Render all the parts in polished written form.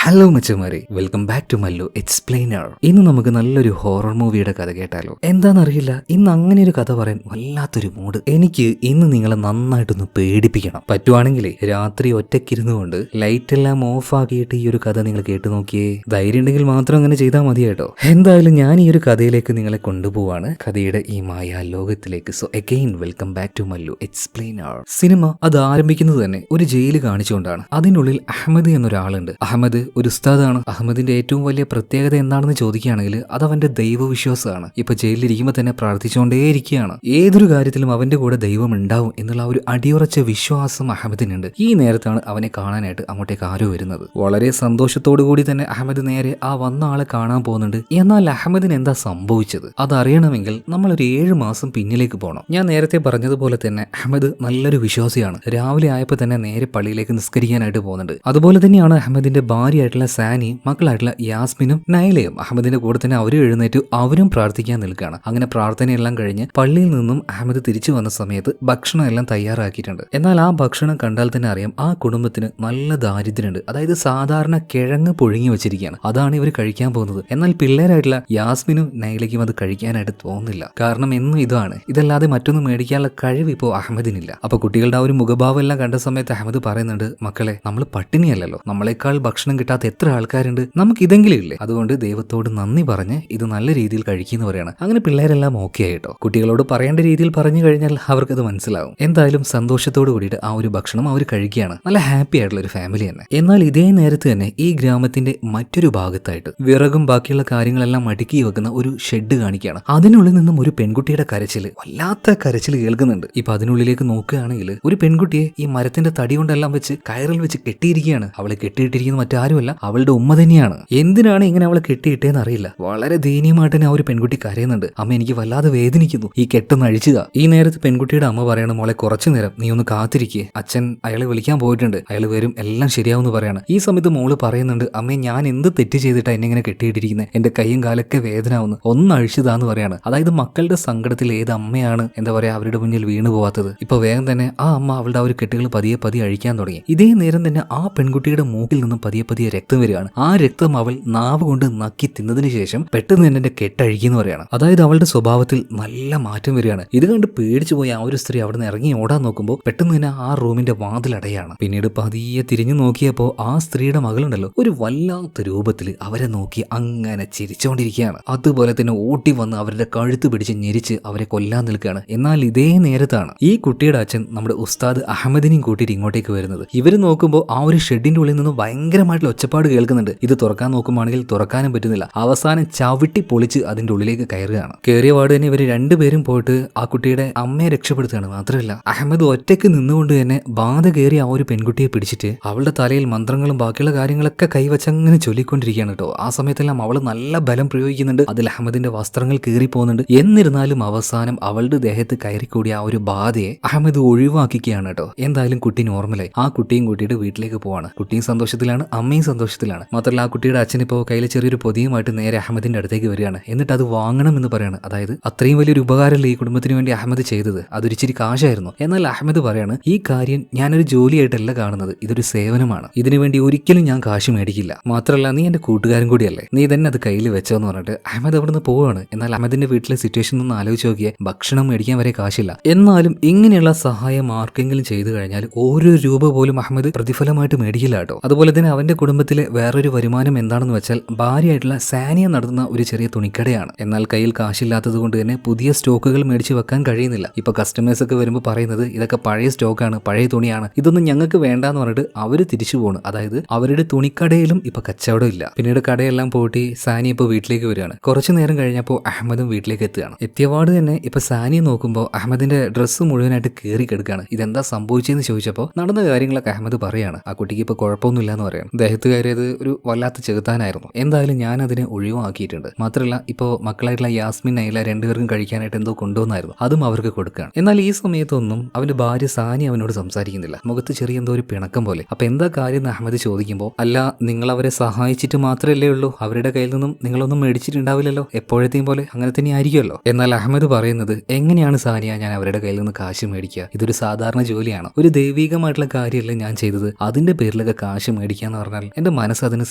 Hello മച്ചമാരെ, welcome back to Mallu explainer. ഇന്ന് നമുക്ക് നല്ലൊരു ഹൊറർ മൂവിയുടെ കഥ കേട്ടാലോ? എന്താണെന്നറിയില്ല, ഇന്ന് അങ്ങനെ ഒരു കഥ പറയാൻ വല്ലാത്തൊരു മൂഡ്. എനിക്ക് ഇന്ന് നിങ്ങളെ നന്നായിട്ടൊന്ന് പേടിപ്പിക്കണം. പറ്റുവാണെങ്കിലേ രാത്രി ഒറ്റയ്ക്കിരുന്നു കൊണ്ട് ലൈറ്റ് എല്ലാം ഓഫ് ആക്കിയിട്ട് ഈ ഒരു കഥ നിങ്ങൾ കേട്ടു നോക്കിയേ. ധൈര്യം ഉണ്ടെങ്കിൽ മാത്രം അങ്ങനെ ചെയ്താൽ മതി കേട്ടോ. എന്തായാലും ഞാൻ ഈ ഒരു കഥയിലേക്ക് നിങ്ങളെ കൊണ്ടുപോവാണ്, കഥയുടെ ഈ മായാ ലോകത്തിലേക്ക്. So again welcome back to Mallu explainer. Cinema അത് ആരംഭിക്കുന്നത് തന്നെ ഒരു ജയിൽ കാണിച്ചുകൊണ്ടാണ്. അതിനുള്ളിൽ അഹമ്മദ് എന്നൊരാളുണ്ട്. അഹമ്മദ് ഒരു ഉസ്താദാണ്. അഹമ്മദിന്റെ ഏറ്റവും വലിയ പ്രത്യേകത എന്താണെന്ന് ചോദിക്കുകയാണെങ്കിൽ അത് അവന്റെ ദൈവവിശ്വാസമാണ്. ഇപ്പൊ ജയിലിലിരിക്കുമ്പോൾ തന്നെ പ്രാർത്ഥിച്ചുകൊണ്ടേയിരിക്കുകയാണ്. ഏതൊരു കാര്യത്തിലും അവന്റെ കൂടെ ദൈവം ഉണ്ടാവും എന്നുള്ള ഒരു അടിയുറച്ച വിശ്വാസം അഹമ്മദിനുണ്ട്. ഈ നേരത്താണ് അവനെ കാണാനായിട്ട് അങ്ങോട്ടേക്ക് ആരോ വരുന്നത്. വളരെ സന്തോഷത്തോടു കൂടി തന്നെ അഹമ്മദ് നേരെ ആ വന്ന ആളെ കാണാൻ പോകുന്നുണ്ട്. എന്നാൽ അഹമ്മദിന് എന്താ സംഭവിച്ചത് അതറിയണമെങ്കിൽ നമ്മൾ ഒരു 7 മാസം പിന്നിലേക്ക് പോകണം. ഞാൻ നേരത്തെ പറഞ്ഞതുപോലെ തന്നെ അഹമ്മദ് നല്ലൊരു വിശ്വാസിയാണ്. രാവിലെ ആയപ്പോൾ തന്നെ നേരെ പള്ളിയിലേക്ക് നിസ്കരിക്കാനായിട്ട് പോകുന്നുണ്ട്. അതുപോലെ തന്നെയാണ് അഹമ്മദിന്റെ ഭാര്യയായിട്ടുള്ള സാനിയും മക്കളായിട്ടുള്ള യാസ്മിനും നൈലയും അഹമ്മദിന്റെ കൂടെ തന്നെ അവരും എഴുന്നേറ്റ് അവരും പ്രാർത്ഥിക്കാൻ നിൽക്കുകയാണ്. അങ്ങനെ പ്രാർത്ഥനയെല്ലാം കഴിഞ്ഞ് പള്ളിയിൽ നിന്നും അഹമ്മദ് തിരിച്ചു വന്ന സമയത്ത് ഭക്ഷണം എല്ലാം തയ്യാറാക്കിയിട്ടുണ്ട്. എന്നാൽ ആ ഭക്ഷണം കണ്ടാൽ തന്നെ അറിയാം ആ കുടുംബത്തിന് നല്ല ദാരിദ്ര്യമുണ്ട്. അതായത് സാധാരണ കിഴങ്ങ് പുഴുങ്ങി വെച്ചിരിക്കുകയാണ്, അതാണ് ഇവർ കഴിക്കാൻ പോകുന്നത്. എന്നാൽ പിള്ളേരായിട്ടുള്ള യാസ്മിനും നൈലയ്ക്കും അത് കഴിക്കാനായിട്ട് തോന്നുന്നില്ല. കാരണം എന്നും ഇതാണ്, ഇതല്ലാതെ മറ്റൊന്നും മേടിക്കാനുള്ള കഴിവ് ഇപ്പോൾ അഹമ്മദിനില്ല. അപ്പൊ കുട്ടികളുടെ ആ ഒരു മുഖഭാവം എല്ലാം കണ്ട സമയത്ത് അഹമ്മദ് പറയുന്നുണ്ട്, മക്കളെ നമ്മൾ പട്ടിണിയല്ലല്ലോ, നമ്മളെക്കാൾ ഭക്ഷണം കിട്ടാത്ത എത്ര ആൾക്കാരുണ്ട്, നമുക്ക് ഇതെങ്കിലും ഇല്ലേ? അതുകൊണ്ട് ദൈവത്തോട് നന്ദി പറഞ്ഞ് ഇത് നല്ല രീതിയിൽ കഴിക്കുന്നു പറയാണ്. അങ്ങനെ പിള്ളേരെല്ലാം ഓക്കെ ആയിട്ടോ. കുട്ടികളോട് പറയേണ്ട രീതിയിൽ പറഞ്ഞു കഴിഞ്ഞാൽ അവർക്കത് മനസ്സിലാവും. എന്തായാലും സന്തോഷത്തോട് കൂടിയിട്ട് ആ ഒരു ഭക്ഷണം അവർ കഴിക്കുകയാണ്. നല്ല ഹാപ്പി ആയിട്ടുള്ള ഒരു ഫാമിലി തന്നെ. എന്നാൽ ഇതേ നേരത്ത് തന്നെ ഈ ഗ്രാമത്തിന്റെ മറ്റൊരു ഭാഗത്തായിട്ട് വിറകും ബാക്കിയുള്ള കാര്യങ്ങളെല്ലാം അടുക്കി വെക്കുന്ന ഒരു ഷെഡ് കാണിക്കുകയാണ്. അതിനുള്ളിൽ നിന്നും ഒരു പെൺകുട്ടിയുടെ കരച്ചില്, വല്ലാത്ത കരച്ചിൽ കേൾക്കുന്നുണ്ട്. ഇപ്പൊ അതിനുള്ളിലേക്ക് നോക്കുകയാണെങ്കിൽ ഒരു പെൺകുട്ടിയെ ഈ മരത്തിന്റെ തടി കൊണ്ടെല്ലാം വെച്ച് കയറിൽ വെച്ച് കെട്ടിയിരിക്കുകയാണ്. അവളെ കെട്ടിയിട്ടിരിക്കുന്ന മറ്റാരുമല്ല, അവളുടെ ഉമ്മ തന്നെയാണ്. എന്തിനാണ് ഇങ്ങനെ അവളെ കെട്ടിയിട്ടേന്ന് അറിയില്ല. വളരെ ദയനീയമായിട്ട് തന്നെ ആ ഒരു പെൺകുട്ടി കരയുന്നുണ്ട്. അമ്മ എനിക്ക് വല്ലാതെ വേദനിക്കുന്നു, ഈ കെട്ടൊന്ന് അഴിച്ചുക. ഈ നേരത്ത് പെൺകുട്ടിയുടെ അമ്മ പറയണം, മോളെ കുറച്ചു നേരം നീ ഒന്ന് കാത്തിരിക്കേ, അച്ഛൻ അയാളെ വിളിക്കാൻ പോയിട്ടുണ്ട്, അയാൾ വരും, എല്ലാം ശരിയാവുമെന്ന് പറയാണ്. ഈ സമയത്ത് മോള് പറയുന്നുണ്ട്, അമ്മേ ഞാൻ എന്ത് തെറ്റ് ചെയ്തിട്ടാ എന്നെ ഇങ്ങനെ കെട്ടിയിട്ടിരിക്കുന്നത്, എന്റെ കൈയും കാലൊക്കെ വേദനാവുന്നു, ഒന്ന് അഴിച്ചതാന്ന് പറയാണ്. അതായത് മക്കളുടെ സങ്കടത്തിൽ ഏത് അമ്മയാണ് എന്താ പറയാ അവരുടെ മുന്നിൽ വീണു പോവാത്തത്. ഇപ്പൊ വേഗം തന്നെ ആ അമ്മ അവളുടെ ആ ഒരു കെട്ടുകൾ പതിയെ പതിയെ അഴിക്കാൻ തുടങ്ങി. ഇതേ നേരം തന്നെ ആ പെൺകുട്ടിയുടെ മൂക്കിൽ നിന്നും പതിയെ പതിയെ രക്തം വരികയാണ്. ആ രക്തം അവൾ നാവ് കൊണ്ട് നക്കി തിന്നതിന് ശേഷം പെട്ടെന്ന് തന്നെ എന്റെ കെട്ടഴിക്കുന്നു പറയാണ്. അതായത് അവളുടെ സ്വഭാവത്തിൽ നല്ല മാറ്റം വരികയാണ്. ഇത് കണ്ട് പേടിച്ചു പോയി ആ ഒരു സ്ത്രീ അവിടെ നിന്ന് ഇറങ്ങി ഓടാൻ നോക്കുമ്പോൾ പെട്ടെന്ന് തന്നെ ആ റൂമിന്റെ വാതിലടയാണ്. പിന്നീട് പതിയെ തിരിഞ്ഞു നോക്കിയപ്പോ ആ സ്ത്രീയുടെ മകളുണ്ടല്ലോ ഒരു വല്ലാത്ത രൂപത്തിൽ അവരെ നോക്കി അങ്ങനെ ചിരിച്ചുകൊണ്ടിരിക്കുകയാണ്. അതുപോലെ തന്നെ ഓട്ടി വന്ന് അവരുടെ കഴുത്ത് പിടിച്ച് ഞെരിച്ച് അവരെ കൊല്ലാൻ നിൽക്കുകയാണ്. എന്നാൽ ഇതേ നേരത്താണ് ഈ കുട്ടിയുടെ അച്ഛൻ നമ്മുടെ ഉസ്താദ് അഹമ്മദിനെയും കൂട്ടിയിട്ട് ഇങ്ങോട്ടേക്ക് വരുന്നത്. ഇവര് നോക്കുമ്പോൾ ആ ഒരു ഷെഡിന്റെ ഉള്ളിൽ നിന്ന് ഭയങ്കരമായിട്ടുള്ള ഒച്ചപ്പാട് കേൾക്കുന്നുണ്ട്. ഇത് തുറക്കാൻ നോക്കുവാണെങ്കിൽ തുറക്കാനും പറ്റുന്നില്ല. അവസാനം ചവിട്ടി പൊളിച്ച് അതിന്റെ ഉള്ളിലേക്ക് കയറുകയാണ്. കയറിയ പാട് തന്നെ ഇവര് രണ്ടുപേരും പോയിട്ട് ആ കുട്ടിയുടെ അമ്മയെ രക്ഷപ്പെടുത്തുകയാണ്. മാത്രമല്ല അഹമ്മദ് ഒറ്റയ്ക്ക് നിന്നുകൊണ്ട് തന്നെ ബാധ കയറി ആ ഒരു പെൺകുട്ടിയെ പിടിച്ചിട്ട് അവളുടെ തലയിൽ മന്ത്രങ്ങളും ബാക്കിയുള്ള കാര്യങ്ങളൊക്കെ കൈവച്ചങ്ങനെ ചൊല്ലിക്കൊണ്ടിരിക്കുകയാണ് കേട്ടോ. ആ സമയത്തെല്ലാം അവൾ നല്ല ബലം പ്രയോഗിക്കുന്നുണ്ട്. അതിൽ അഹമ്മദിന്റെ വസ്ത്രങ്ങൾ കീറി പോകുന്നുണ്ട്. എന്നിരുന്നാലും അവസാനം അവളുടെ ദേഹത്ത് കയറിക്കൂടിയ ആ ഒരു ബാധയെ അഹമ്മദ് ഒഴിവാക്കിക്കുകയാണ് കേട്ടോ. എന്തായാലും കുട്ടി നോർമലായി. ആ കുട്ടിയും കൂട്ടിയിട്ട് വീട്ടിലേക്ക് പോവാണ്. കുട്ടിയും സന്തോഷത്തിലാണ്, അമ്മയും സന്തോഷത്തിലാണ്. മാത്രമല്ല ആ കുട്ടിയുടെ അച്ഛനിപ്പോ കയ്യിൽ ചെറിയൊരു പൊതിയുമായിട്ട് നേരെ അഹമ്മദിന്റെ അടുത്തേക്ക് വരികയാണ്. എന്നിട്ട് അത് വാങ്ങണം എന്ന് പറയാണ്. അതായത് അത്രയും വലിയൊരു ഉപകാരമല്ലേ ഈ കുടുംബത്തിന് വേണ്ടി അഹമ്മദ് ചെയ്തത്, അതൊരിച്ചിരി കാശായിരുന്നു. എന്നാൽ അഹമ്മദ് പറയാണ്, ഈ കാര്യം ഞാനൊരു ജോലിയായിട്ടല്ല കാണുന്നത്, ഇതൊരു സേവനമാണ്, ഇതിനുവേണ്ടി ഒരിക്കലും ഞാൻ കാശ് മേടിക്കില്ല. മാത്രമല്ല നീ എന്റെ കൂട്ടുകാരൻ കൂടിയല്ലേ, നീ തന്നെ അത് കയ്യിൽ വെച്ചോന്ന് പറഞ്ഞിട്ട് അഹമ്മദ് അവിടെ നിന്ന് പോവുകയാണ്. എന്നാൽ അഹമ്മദിന്റെ വീട്ടിലെ സിറ്റുവേഷൻ ഒന്ന് ആലോചിച്ച് നോക്കിയേ, ഭക്ഷണം മേടിക്കാൻ വരെ കാശില്ല. എന്നാലും ഇങ്ങനെയുള്ള സഹായം ആർക്കെങ്കിലും ചെയ്തു കഴിഞ്ഞാൽ ഓരോ രൂപ പോലും അഹമ്മദ് പ്രതിഫലമായിട്ട് മേടിക്കില്ല കേട്ടോ. അതുപോലെ തന്നെ അവന്റെ കുടുംബത്തിലെ വേറൊരു വരുമാനം എന്താണെന്ന് വെച്ചാൽ ഭാര്യയായിട്ടുള്ള സാനിയ നടത്തുന്ന ഒരു ചെറിയ തുണിക്കടയാണ്. എന്നാൽ കയ്യിൽ കാശില്ലാത്തത് കൊണ്ട് തന്നെ പുതിയ സ്റ്റോക്കുകൾ മേടിച്ച് വെക്കാൻ കഴിയുന്നില്ല. ഇപ്പൊ കസ്റ്റമേഴ്സ് ഒക്കെ വരുമ്പോൾ പറയുന്നത് ഇതൊക്കെ പഴയ സ്റ്റോക്കാണ്, പഴയ തുണിയാണ്, ഇതൊന്നും ഞങ്ങൾക്ക് വേണ്ടാന്ന് പറഞ്ഞിട്ട് അവര് തിരിച്ചു പോകണം. അതായത് അവരുടെ തുണിക്കടയിലും ഇപ്പൊ കച്ചവടം ഇല്ല. പിന്നീട് കടയെല്ലാം പോയിട്ട് സാനി ഇപ്പൊ വീട്ടിലേക്ക് വരികയാണ്. കുറച്ചു നേരം കഴിഞ്ഞപ്പോൾ അഹമ്മദും വീട്ടിലേക്ക് എത്തുകയാണ്. എത്തിയപാട് തന്നെ ഇപ്പൊ സാനിയെ നോക്കുമ്പോൾ അഹമ്മദിന്റെ ഡ്രസ്സ് മുഴുവനായിട്ട് കയറി കിടക്കുകയാണ്. ഇതെന്താ സംഭവിച്ചെന്ന് ചോദിച്ചപ്പോൾ നടന്ന കാര്യങ്ങളൊക്കെ അഹമ്മദ് പറയാണ്. ആ കുട്ടിക്ക് ഇപ്പൊ കുഴപ്പമൊന്നുമില്ല എന്ന് പറയാണ്. ദേഹത്ത് കയറിയത് ഒരു വല്ലാത്ത ചെറുത്താനായിരുന്നു. എന്തായാലും ഞാൻ അതിനെ ഒഴിവാക്കിയിട്ടുണ്ട്. മാത്രമല്ല ഇപ്പോൾ മക്കളായിട്ടുള്ള യാസ്മിൻ നൈല രണ്ടുപേർക്കും കഴിക്കാനായിട്ട് എന്തോ കൊണ്ടുവന്നായിരുന്നു, അതും അവർക്ക് കൊടുക്കുകയാണ്. എന്നാൽ ഈ സമയത്തൊന്നും അവന്റെ ഭാര്യ സാനി അവനോട് സംസാരിക്കുന്നില്ല. മുഖത്ത് ചെറിയ എന്തോ ഒരു പിണക്കം പോലെ. അപ്പൊ എന്താ കാര്യം എന്ന് അഹമ്മദ് ചോദിക്കുമ്പോൾ, അല്ല നിങ്ങൾ അവരെ സഹായിച്ചിട്ട് മാത്രമല്ലേ ഉള്ളൂ, അവരുടെ കയ്യിൽ നിന്നും നിങ്ങളൊന്നും മേടിച്ചിട്ടുണ്ടാവില്ലല്ലോ, എപ്പോഴത്തെയും പോലെ അങ്ങനെ തന്നെ ആയിരിക്കുമല്ലോ. എന്നാൽ അഹമ്മദ് പറയുന്നത്, എങ്ങനെയാണ് സാനിയ ഞാൻ അവരുടെ കയ്യിൽ നിന്ന് കാശ് മേടിക്കുക, ഇതൊരു സാധാരണ ജോലിയാണ്, ഒരു ദൈവികമായിട്ടുള്ള കാര്യമല്ലേ ഞാൻ ചെയ്തത്, അതിന്റെ പേരിലൊക്കെ കാശ് മേടിക്കാന്ന് പറഞ്ഞാൽ എന്റെ മനസ്സ് അതിന്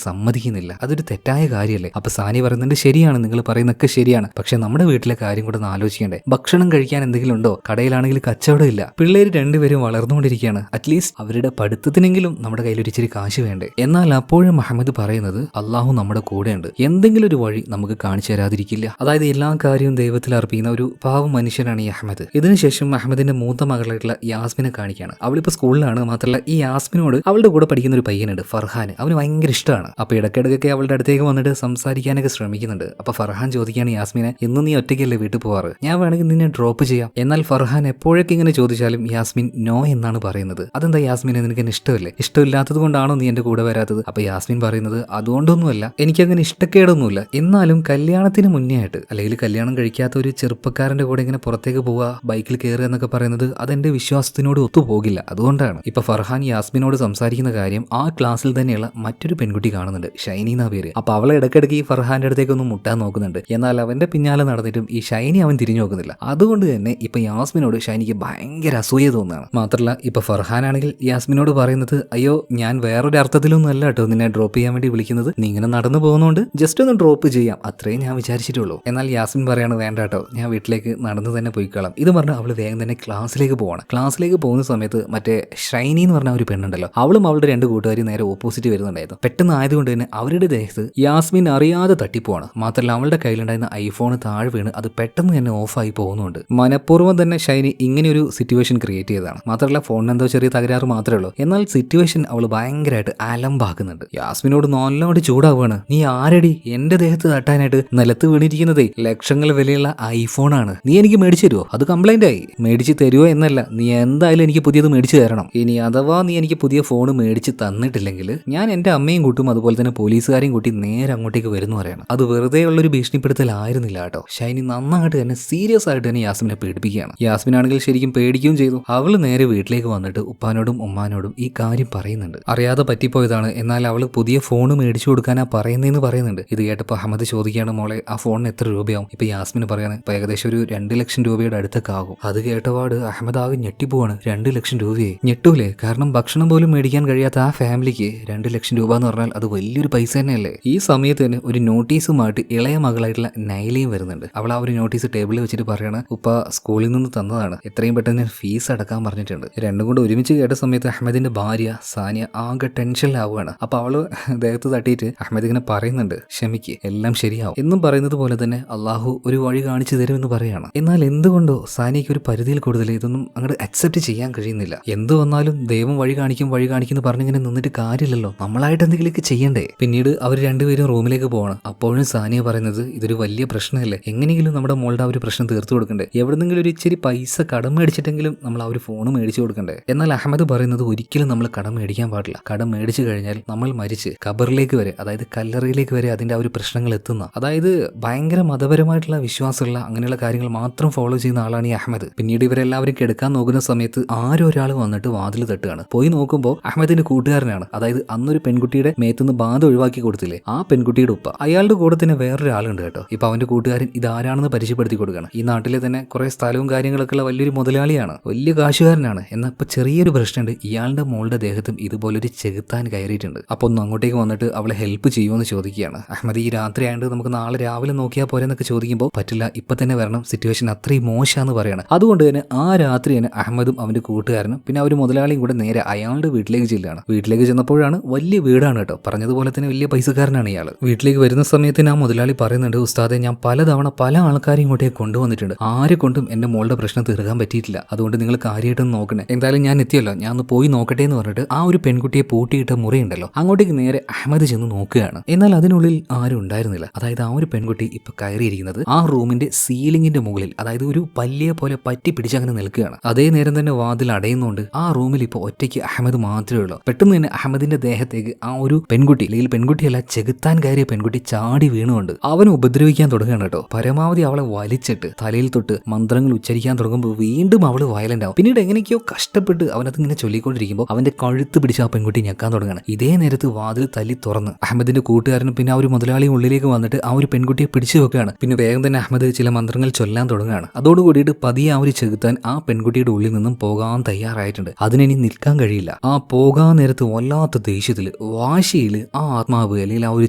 സമ്മതിക്കുന്നില്ല, അതൊരു തെറ്റായ കാര്യമല്ലേ. അപ്പൊ സാനി പറയുന്നുണ്ട് ശരിയാണ്, നിങ്ങൾ പറയുന്നൊക്കെ ശരിയാണ്, പക്ഷെ നമ്മുടെ വീട്ടിലെ കാര്യം കൂടെ ഒന്ന് ആലോചിക്കണ്ടേ. ഭക്ഷണം കഴിക്കാൻ എന്തെങ്കിലും ഉണ്ടോ? കടയിലാണെങ്കിൽ കച്ചവടം ഇല്ല, പിള്ളേര് രണ്ടുപേരും വളർന്നുകൊണ്ടിരിക്കുകയാണ്, അറ്റ്ലീസ്റ്റ് അവരുടെ പഠിത്തത്തിനെങ്കിലും നമ്മുടെ കയ്യിൽ ഒരു ഇച്ചിരി കാശ് വേണ്ടേ. എന്നാൽ അപ്പോഴും അഹമ്മദ് പറയുന്നത് അള്ളാഹു നമ്മുടെ കൂടെയുണ്ട്, എന്തെങ്കിലും ഒരു വഴി നമുക്ക് കാണിച്ചു തരാതിരിക്കില്ല. അതായത് എല്ലാ കാര്യവും ദൈവത്തിൽ അർപ്പിക്കുന്ന ഒരു പാവം മനുഷ്യനാണ് ഈ അഹമ്മദ്. ഇതിനുശേഷം അഹമ്മദിന്റെ മൂത്ത മകളായിട്ടുള്ള യാസ്മിനെ കാണിക്കുകയാണ്. അവളിപ്പോ സ്കൂളിലാണ്. മാത്രമല്ല ഈ യാസ്മിനോട് അവളുടെ കൂടെ പഠിക്കുന്ന ഒരു പയ്യനുണ്ട് ഫർഹാൻ, അവന് ഭയങ്കര ഇഷ്ടമാണ്. അപ്പൊ ഇടയ്ക്കിടയ്ക്കൊക്കെ അവളുടെ അടുത്തേക്ക് വന്നിട്ട് സംസാരിക്കാനൊക്കെ ശ്രമിക്കുന്നുണ്ട്. അപ്പൊ ഫർഹാൻ ചോദിക്കുകയാണ് യാസ്മിനെ, ഇന്ന് നീ ഒറ്റയ്ക്കല്ലേ വീട്ടിൽ പോവാറ്, ഞാൻ വേണമെങ്കിൽ നിന്നെ ഡ്രോപ്പ് ചെയ്യാം. എന്നാൽ ഫർഹാൻ എപ്പോഴൊക്കെ ഇങ്ങനെ ചോദിച്ചാലും യാസ്മിൻ നോ എന്നാണ് പറയുന്നത്. അതെന്താ യാസ്മിനെ, നിനക്ക് എന്നെ ഇഷ്ടമല്ലേ? ഇഷ്ടമില്ലാത്തത് കൊണ്ടാണോ നീ എന്റെ കൂടെ വരാത്തത്? അപ്പൊ യാസ്മിൻ പറയുന്നത് അതുകൊണ്ടൊന്നുമല്ല, എനിക്കങ്ങനെ ഇഷ്ടക്കേടൊന്നുമില്ല, എന്നാലും കല്യാണത്തിന് മുന്നേ ആയിട്ട് അല്ലെങ്കിൽ കല്യാണം കഴിക്കാത്ത ഒരു ചെറുപ്പക്കാരന്റെ കൂടെ ഇങ്ങനെ പുറത്തേക്ക് പോവുക, ബൈക്കിൽ കയറുക എന്നൊക്കെ പറയുന്നത് അതെന്റെ വിശ്വാസത്തിനോട് ഒത്തുപോകില്ല, അതുകൊണ്ടാണ്. ഇപ്പൊ ഫർഹാൻ യാസ്മിനോട് സംസാരിക്കുന്ന കാര്യം ആ ക്ലാസ്സിൽ തന്നെയുള്ള മറ്റൊരു പെൺകുട്ടി കാണുന്നുണ്ട്, ഷൈനി എന്നാ പേര്. അപ്പൊ അവളെ ഇടയ്ക്കിടയ്ക്ക് ഈ ഫർഹാന്റെ അടുത്തേക്ക് ഒന്ന് മുട്ടാൻ നോക്കുന്നുണ്ട്. എന്നാൽ അവന്റെ പിന്നാലെ നടന്നിട്ടും ഈ ഷൈനി അവൻ തിരിഞ്ഞു നോക്കുന്നില്ല. അതുകൊണ്ട് തന്നെ ഇപ്പൊ യാസ്മിനോട് ഷൈനിക്ക് ഭയങ്കര അസൂയ തോന്നുകയാണ്. മാത്രമല്ല ഇപ്പൊ ഫർഹാൻ ആണെങ്കിൽ യാസ്മിനോട് പറയുന്നത്, അയ്യോ ഞാൻ വേറൊരു അർത്ഥത്തിലൊന്നും അല്ല കേട്ടോ നിന്നെ ഡ്രോപ്പ് ചെയ്യാൻ വേണ്ടി വിളിക്കുന്നത്, നീ ഇങ്ങനെ നടന്നു പോകുന്നതുകൊണ്ട് ജസ്റ്റ് ഒന്ന് ഡ്രോപ്പ് ചെയ്യാം, അത്രയും ഞാൻ വിചാരിച്ചിട്ടുള്ളൂ. എന്നാൽ യാസ്മിൻ പറയാണ് വേണ്ട കേട്ടോ, ഞാൻ വീട്ടിലേക്ക് നടന്നു തന്നെ പോയിക്കോളാം. ഇത് പറഞ്ഞ് അവള് വേഗം തന്നെ ക്ലാസ്സിലേക്ക് പോവാണ്. ക്ലാസ്സിലേക്ക് പോകുന്ന സമയത്ത് മറ്റേ ഷൈനി എന്ന് പറഞ്ഞ ഒരു പെണ്ണുണ്ടല്ലോ, അവളും അവളുടെ രണ്ട് കൂട്ടുകാരും നേരെ ഓപ്പോസിറ്റ് വരുന്നുണ്ടായിരുന്നു. പെട്ടെന്ന് ആയതുകൊണ്ട് തന്നെ അവരുടെ ദേഹത്ത് യാസ്മിൻ അറിയാതെ തട്ടിപ്പോവാണ്. മാത്രമല്ല അവളുടെ കയ്യിലുണ്ടായിരുന്ന ഐഫോൺ താഴെ വീണ് അത് പെട്ടെന്ന് തന്നെ ഓഫായി പോകുന്നുണ്ട്. മനഃപൂർവ്വം തന്നെ ഷൈനി ഇങ്ങനെ ഒരു സിറ്റുവേഷൻ ക്രിയേറ്റ് ചെയ്തതാണ്. മാത്രമല്ല ഫോണിന് എന്തോ ചെറിയ തകരാറ് മാത്രമേ ഉള്ളൂ. എന്നാൽ സിറ്റുവേഷൻ അവൾ ഭയങ്കരമായിട്ട് അലമ്പാക്കുന്നുണ്ട്. യാസ്മിനോട് നല്ലോണം ചൂടാവുകയാണ്. നീ ആരടി എന്റെ ദേഹത്ത് തട്ടാനായിട്ട്? നിലത്ത് വീണിരിക്കുന്നതേ ലക്ഷങ്ങൾ വിലയുള്ള ഐഫോണാണ്, നീ എനിക്ക് മേടിച്ചു തരുമോ? അത് കംപ്ലൈന്റ് ആയി, മേടിച്ച് തരുമോ എന്നല്ല, നീ എന്തായാലും എനിക്ക് പുതിയത് മേടിച്ചു തരണം. ഇനി അഥവാ നീ എനിക്ക് പുതിയ ഫോൺ മേടിച്ച് തന്നിട്ടില്ലെങ്കിൽ ഞാൻ എന്റെ അമ്മയും കൂട്ടും അതുപോലെ തന്നെ പോലീസുകാരെയും കൂട്ടി നേരെ അങ്ങോട്ടേക്ക് വരുന്നു പറയണം. അത് വെറുതെ ഉള്ളൊരു ഭീഷണിപ്പെടുത്തലായിരുന്നില്ല കേട്ടോ. ഷൈനി നന്നായിട്ട് തന്നെ സീരിയസ് ആയിട്ട് തന്നെ യാസ്മിനെ പേടിപ്പിക്കുകയാണ്. യാസ്മിൻ ആണെങ്കിൽ ശരിക്കും പേടിക്കുകയും ചെയ്തു. അവള് നേരെ വീട്ടിലേക്ക് വന്നിട്ട് ഉപ്പാനോടും ഉമ്മാനോടും ഈ കാര്യം പറയുന്നുണ്ട്. അറിയാതെ പറ്റിപ്പോയതാണ്, എന്നാൽ അവള് പുതിയ ഫോൺ മേടിച്ചു കൊടുക്കാനാ പറയുന്നതെന്ന് പറയുന്നുണ്ട്. ഇത് കേട്ടപ്പോൾ അഹമ്മദ് ചോദിക്കുകയാണ്, മോളെ ആ ഫോണിന് എത്ര രൂപയാവും? ഇപ്പൊ യാസ്മിന് പറയാണ് ഇപ്പൊ ഏകദേശം ഒരു 2 ലക്ഷം രൂപയുടെ അടുത്തൊക്കെ ആകും. അത് കേട്ടപാട് അഹമ്മദ് ആകെ ഞെട്ടിപ്പോവാണ്. 2 ലക്ഷം രൂപയെ ഞെട്ടൂലേ? കാരണം ഭക്ഷണം പോലും മേടിക്കാൻ കഴിയാത്ത ആ ഫാമിലിക്ക് 2 ലക്ഷം രൂപ എന്ന് പറഞ്ഞാൽ അത് വലിയൊരു പൈസ തന്നെയല്ലേ. ഈ സമയത്ത് തന്നെ ഒരു നോട്ടീസുമായിട്ട് ഇളയ മകളായിട്ടുള്ള നൈലയും വരുന്നുണ്ട്. അവൾ ആ ഒരു നോട്ടീസ് ടേബിളിൽ വെച്ചിട്ട് പറയാണ്, ഉപ്പ സ്കൂളിൽ നിന്ന് തന്നതാണ്, എത്രയും പെട്ടെന്ന് ഫീസ് അടക്കാൻ പറഞ്ഞിട്ടുണ്ട്. രണ്ടും കൂടെ ഒരുമിച്ച് കേട്ട സമയത്ത് അഹമ്മദിന്റെ ഭാര്യ സാനിയ ആകെ ടെൻഷനിലാവുകയാണ്. അപ്പൊ അവള് ദേഹത്ത് തട്ടിയിട്ട് അഹമ്മദ് ഇങ്ങനെ പറയുന്നുണ്ട്, ക്ഷമിക്ക്, എല്ലാം ശരിയാവും എന്നും പറയുന്നത് പോലെ തന്നെ അള്ളാഹു ഒരു വഴി കാണിച്ചു തരുമെന്ന് പറയാണ്. എന്നാൽ എന്തുകൊണ്ടോ സാനിയയ്ക്ക് ഒരു പരിധിയിൽ കൂടുതൽ ഇതൊന്നും അങ്ങോട്ട് അക്സെപ്റ്റ് ചെയ്യാൻ കഴിയുന്നില്ല. എന്ത് വന്നാലും ദൈവം വഴി കാണിക്കും എന്ന് പറഞ്ഞിങ്ങനെ നിന്നിട്ട് കാര്യമില്ലല്ലോ, നമ്മളായിട്ട് എന്തെങ്കിലുമൊക്കെ ചെയ്യണ്ടേ. പിന്നീട് അവർ രണ്ടുപേരും റൂമിലേക്ക് പോകണം. അപ്പോഴും സാനിയ പറയുന്നത് ഇതൊരു വലിയ പ്രശ്നമല്ലേ, എങ്ങനെയെങ്കിലും നമ്മുടെ മോളുടെ ആ ഒരു പ്രശ്നം തീർത്തു കൊടുക്കണ്ടേ, എവിടെന്നെങ്കിലും ഒരു ഇച്ചിരി പൈസ കടം മേടിച്ചിട്ടെങ്കിലും നമ്മൾ ആ ഒരു ഫോൺ മേടിച്ചു കൊടുക്കണ്ടേ. എന്നാൽ അഹമ്മദ് പറയുന്നത് ഒരിക്കലും നമ്മൾ കടം മേടിക്കാൻ പാടില്ല. കടം മേടിച്ചു കഴിഞ്ഞാൽ നമ്മൾ മരിച്ച് ഖബറിലേക്ക് വരെ, അതായത് കല്ലറയിലേക്ക് വരെ അതിന്റെ ആ ഒരു പ്രശ്നങ്ങൾ എത്തുന്ന, അതായത് ഭയങ്കര മതപരമായിട്ടുള്ള വിശ്വാസമുള്ള അങ്ങനെയുള്ള കാര്യങ്ങൾ മാത്രം ഫോളോ ചെയ്യുന്ന ആളാണ് ഈ അഹമ്മദ്. പിന്നീട് ഇവരെല്ലാവരും കിടക്കാൻ നോക്കുന്ന സമയത്ത് ആരോ ഒരാൾ വന്നിട്ട് വാതിൽ തട്ടുകയാണ്. പോയി നോക്കുമ്പോൾ അഹമ്മദിന്റെ കൂട്ടുകാരനാണ്. അതായത് അന്നൊരു പെൺകുട്ടിയുടെ മേത്തുനിന്ന് ബാധ ഒഴിവാക്കി കൊടുത്തില്ലേ, ആ പെൺകുട്ടിയുടെ ഉപ്പ. അയാളുടെ കൂടെ തന്നെ വേറൊരാളുണ്ട് കേട്ടോ. ഇപ്പൊ അവന്റെ കൂട്ടുകാരൻ ഇതാരാണെന്ന് പരിചയപ്പെടുത്തി കൊടുക്കുകയാണ്. ഈ നാട്ടിലെ തന്നെ കുറെ സ്ഥലവും കാര്യങ്ങളൊക്കെ ഉള്ള വലിയൊരു മുതലാളിയാണ്, വലിയ കാശുകാരനാണ്. എന്നാൽ ഇപ്പൊ ചെറിയൊരു പ്രശ്നമുണ്ട്, ഇയാളുടെ മോളുടെ ദേഹത്തും ഇതുപോലൊരു ചെകുത്താൻ കയറിയിട്ടുണ്ട്. അപ്പൊ ഒന്ന് അങ്ങോട്ടേക്ക് വന്നിട്ട് അവളെ ഹെൽപ്പ് ചെയ്യുമെന്ന് ചോദിക്കുകയാണ്. അഹമ്മദ് ഈ രാത്രി ആയതുകൊണ്ട് നമുക്ക് നാളെ രാവിലെ നോക്കിയാൽ പോരെന്നൊക്കെ ചോദിക്കുമ്പോൾ പറ്റില്ല, ഇപ്പൊ തന്നെ വരണം, സിറ്റുവേഷൻ അത്രയും മോശമാണെന്ന് പറയാണ്. അതുകൊണ്ട് തന്നെ ആ രാത്രി തന്നെ അഹമ്മദും അവന്റെ കൂട്ടുകാരനും പിന്നെ അവർ മുതലാളിയും കൂടെ നേരെ അയാളുടെ വീട്ടിലേക്ക് ചെല്ലുകയാണ്. വീട്ടിലേക്ക് ചെന്നപ്പോഴാണ്, വലിയ വീടാണ് കേട്ടോ, പറഞ്ഞതുപോലെ തന്നെ വലിയ പൈസക്കാരനാണ് ഇയാൾ. വീട്ടിലേക്ക് വരുന്ന സമയത്തിന് ആ മുതലാളി പറയുന്നുണ്ട്, ഉസ്താദെ ഞാൻ പലതവണ പല ആൾക്കാരെയും ഇങ്ങോട്ടേക്ക് കൊണ്ടുവന്നിട്ടുണ്ട്, ആരെ കൊണ്ടും എന്റെ മോളുടെ പ്രശ്നം തീർക്കാൻ പറ്റിയിട്ടില്ല, അതുകൊണ്ട് നിങ്ങൾ കാര്യമായിട്ടൊന്ന് നോക്കണേ. എന്തായാലും ഞാൻ എത്തിയല്ലോ, ഞാൻ ഒന്ന് പോയി നോക്കട്ടെ എന്ന് പറഞ്ഞിട്ട് ആ ഒരു പെൺകുട്ടിയെ പൂട്ടിയിട്ട മുറിയുണ്ടല്ലോ അങ്ങോട്ടേക്ക് നേരെ അഹമ്മദ് ചെന്ന് നോക്കുകയാണ്. എന്നാൽ അതിനുള്ളിൽ ആരും ഉണ്ടായിരുന്നില്ല. അതായത് ആ ഒരു പെൺകുട്ടി ഇപ്പൊ കയറിയിരിക്കുന്നത് ആ റൂമിന്റെ സീലിംഗിന്റെ മുകളിൽ, അതായത് ഒരു പല്ലിയെ പോലെ പറ്റി പിടിച്ചങ്ങനെ നിൽക്കുകയാണ്. അതേ നേരം തന്നെ വാതിൽ അടയുന്നുണ്ട്. ആ റൂമിൽ ഇപ്പോൾ ഒറ്റയ്ക്ക് അഹമ്മദ് മാത്രമേ ഉള്ളൂ. പെട്ടെന്ന് തന്നെ അഹമ്മദിന്റെ ദേഹത്തേക്ക് ആ ഒരു പെൺകുട്ടി, അല്ലെങ്കിൽ പെൺകുട്ടിയല്ല ചെകുത്താൻ കയറിയ പെൺകുട്ടി ചാടി വീണുകൊണ്ട് അവനെ ഉപദ്രവിക്കാൻ തുടങ്ങുകയാണ് കേട്ടോ. പരമാവധി അവളെ വലിച്ചിട്ട് തലയിൽ തൊട്ട് മന്ത്രങ്ങൾ ഉച്ചരിക്കാൻ തുടങ്ങുമ്പോൾ വീണ്ടും അവള് വയലന്റ് ആവും. പിന്നീട് എങ്ങനെയൊക്കെയോ കഷ്ടപ്പെട്ട് അവനത് ഇങ്ങനെ ചൊല്ലിക്കൊണ്ടിരിക്കുമ്പോൾ അവന്റെ കഴുത്ത് പിടിച്ച് ആ പെൺകുട്ടി ഞെക്കാൻ തുടങ്ങുകയാണ്. ഇതേ നേരത്ത് വാതിൽ തല്ലി തുറന്ന് അഹമ്മദിന്റെ കൂട്ടുകാരനും പിന്നെ ആ ഒരു മുതലാളിയും ഉള്ളിലേക്ക് വന്നിട്ട് ആ ഒരു പെൺകുട്ടിയെ പിടിച്ചു വെക്കുകയാണ്. പിന്നെ വേഗം തന്നെ അഹമ്മദ് ചില മന്ത്രങ്ങൾ ചൊല്ലാൻ തുടങ്ങുകയാണ്. അതോടുകൂടിയിട്ട് പതിയെ ആ ഒരു ചെകുത്താൻ ആ പെൺകുട്ടിയുടെ ഉള്ളിൽ നിന്നും പോകാൻ തയ്യാറായിട്ടുണ്ട്. അതിനി നിൽക്കാൻ കഴിയില്ല. ആ പോകാൻ നേരത്ത് വല്ലാത്ത ദേഷ്യത്തിൽ വാശിയിൽ ആ ആത്മാവ് അല്ലെങ്കിൽ ആ ഒരു